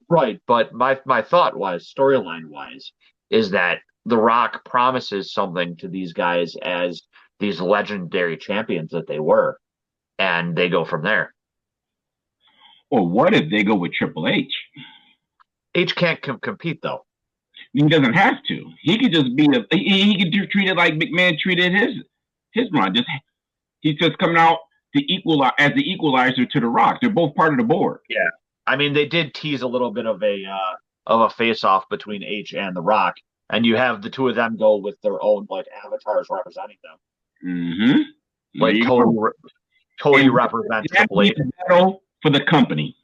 Right, but my thought was, storyline wise, is that The Rock promises something to these guys as these legendary champions that they were, and they go from there. Or what if they go with Triple H? H can't compete though. He doesn't have to. He could just be he could treat it like McMahon treated his run. He's just coming out to equalize as the equalizer to The Rock. They're both part of the board. Yeah, I mean they did tease a little bit of a face off between H and The Rock, and you have the 2 of them go with their own like avatars representing them. Mm-hmm. Like Cody represents Triple H. Battle for the company.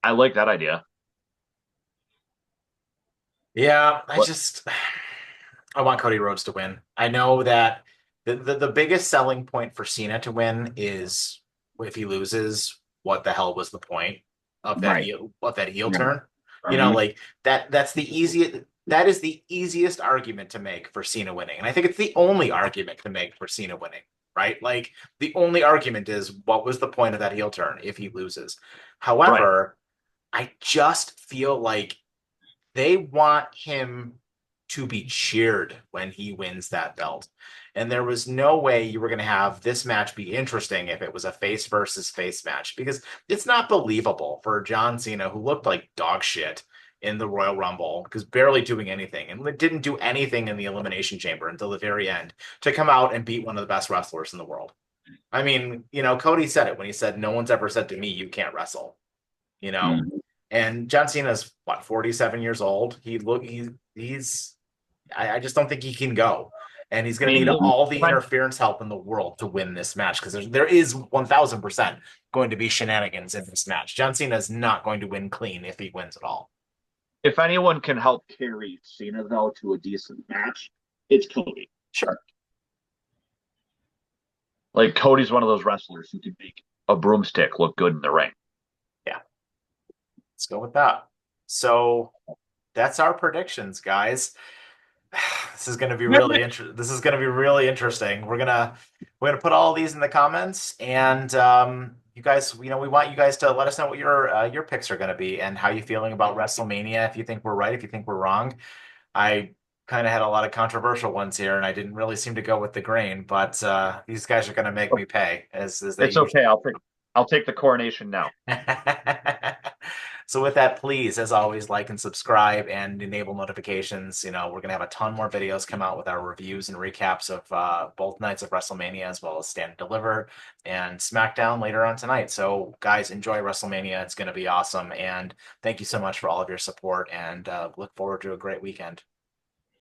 I like that idea. Yeah, I want Cody Rhodes to win. I know that the biggest selling point for Cena to win is if he loses, what the hell was the point of that heel turn? You know, like that's the easiest. That is the easiest argument to make for Cena winning, and I think it's the only argument to make for Cena winning. Right? Like the only argument is what was the point of that heel turn if he loses? However, I just feel like they want him to be cheered when he wins that belt. And there was no way you were going to have this match be interesting if it was a face versus face match, because it's not believable for John Cena, who looked like dog shit in the Royal Rumble, because barely doing anything and didn't do anything in the Elimination Chamber until the very end, to come out and beat one of the best wrestlers in the world. I mean, Cody said it when he said, "No one's ever said to me, you can't wrestle," And John Cena's 47 years old. I just don't think he can go. And he's going to need all the interference help in the world to win this match, because there is 1,000% going to be shenanigans in this match. John Cena is not going to win clean if he wins at all. If anyone can help carry Cena, though, to a decent match, it's Cody. Sure. Like, Cody's one of those wrestlers who can make a broomstick look good in the ring. Yeah. Let's go with that. So that's our predictions, guys. This is going to be really interesting. This is going to be really interesting. We're gonna put all these in the comments, and you guys, we want you guys to let us know what your picks are going to be and how you feeling about WrestleMania. If you think we're right, if you think we're wrong. I kind of had a lot of controversial ones here, and I didn't really seem to go with the grain. But these guys are going to make me pay, as they It's okay. usually. I'll take the coronation now. So with that, please, as always, like and subscribe and enable notifications. We're gonna have a ton more videos come out with our reviews and recaps of both nights of WrestleMania, as well as Stand and Deliver and SmackDown later on tonight. So guys, enjoy WrestleMania. It's gonna be awesome. And thank you so much for all of your support, and look forward to a great weekend.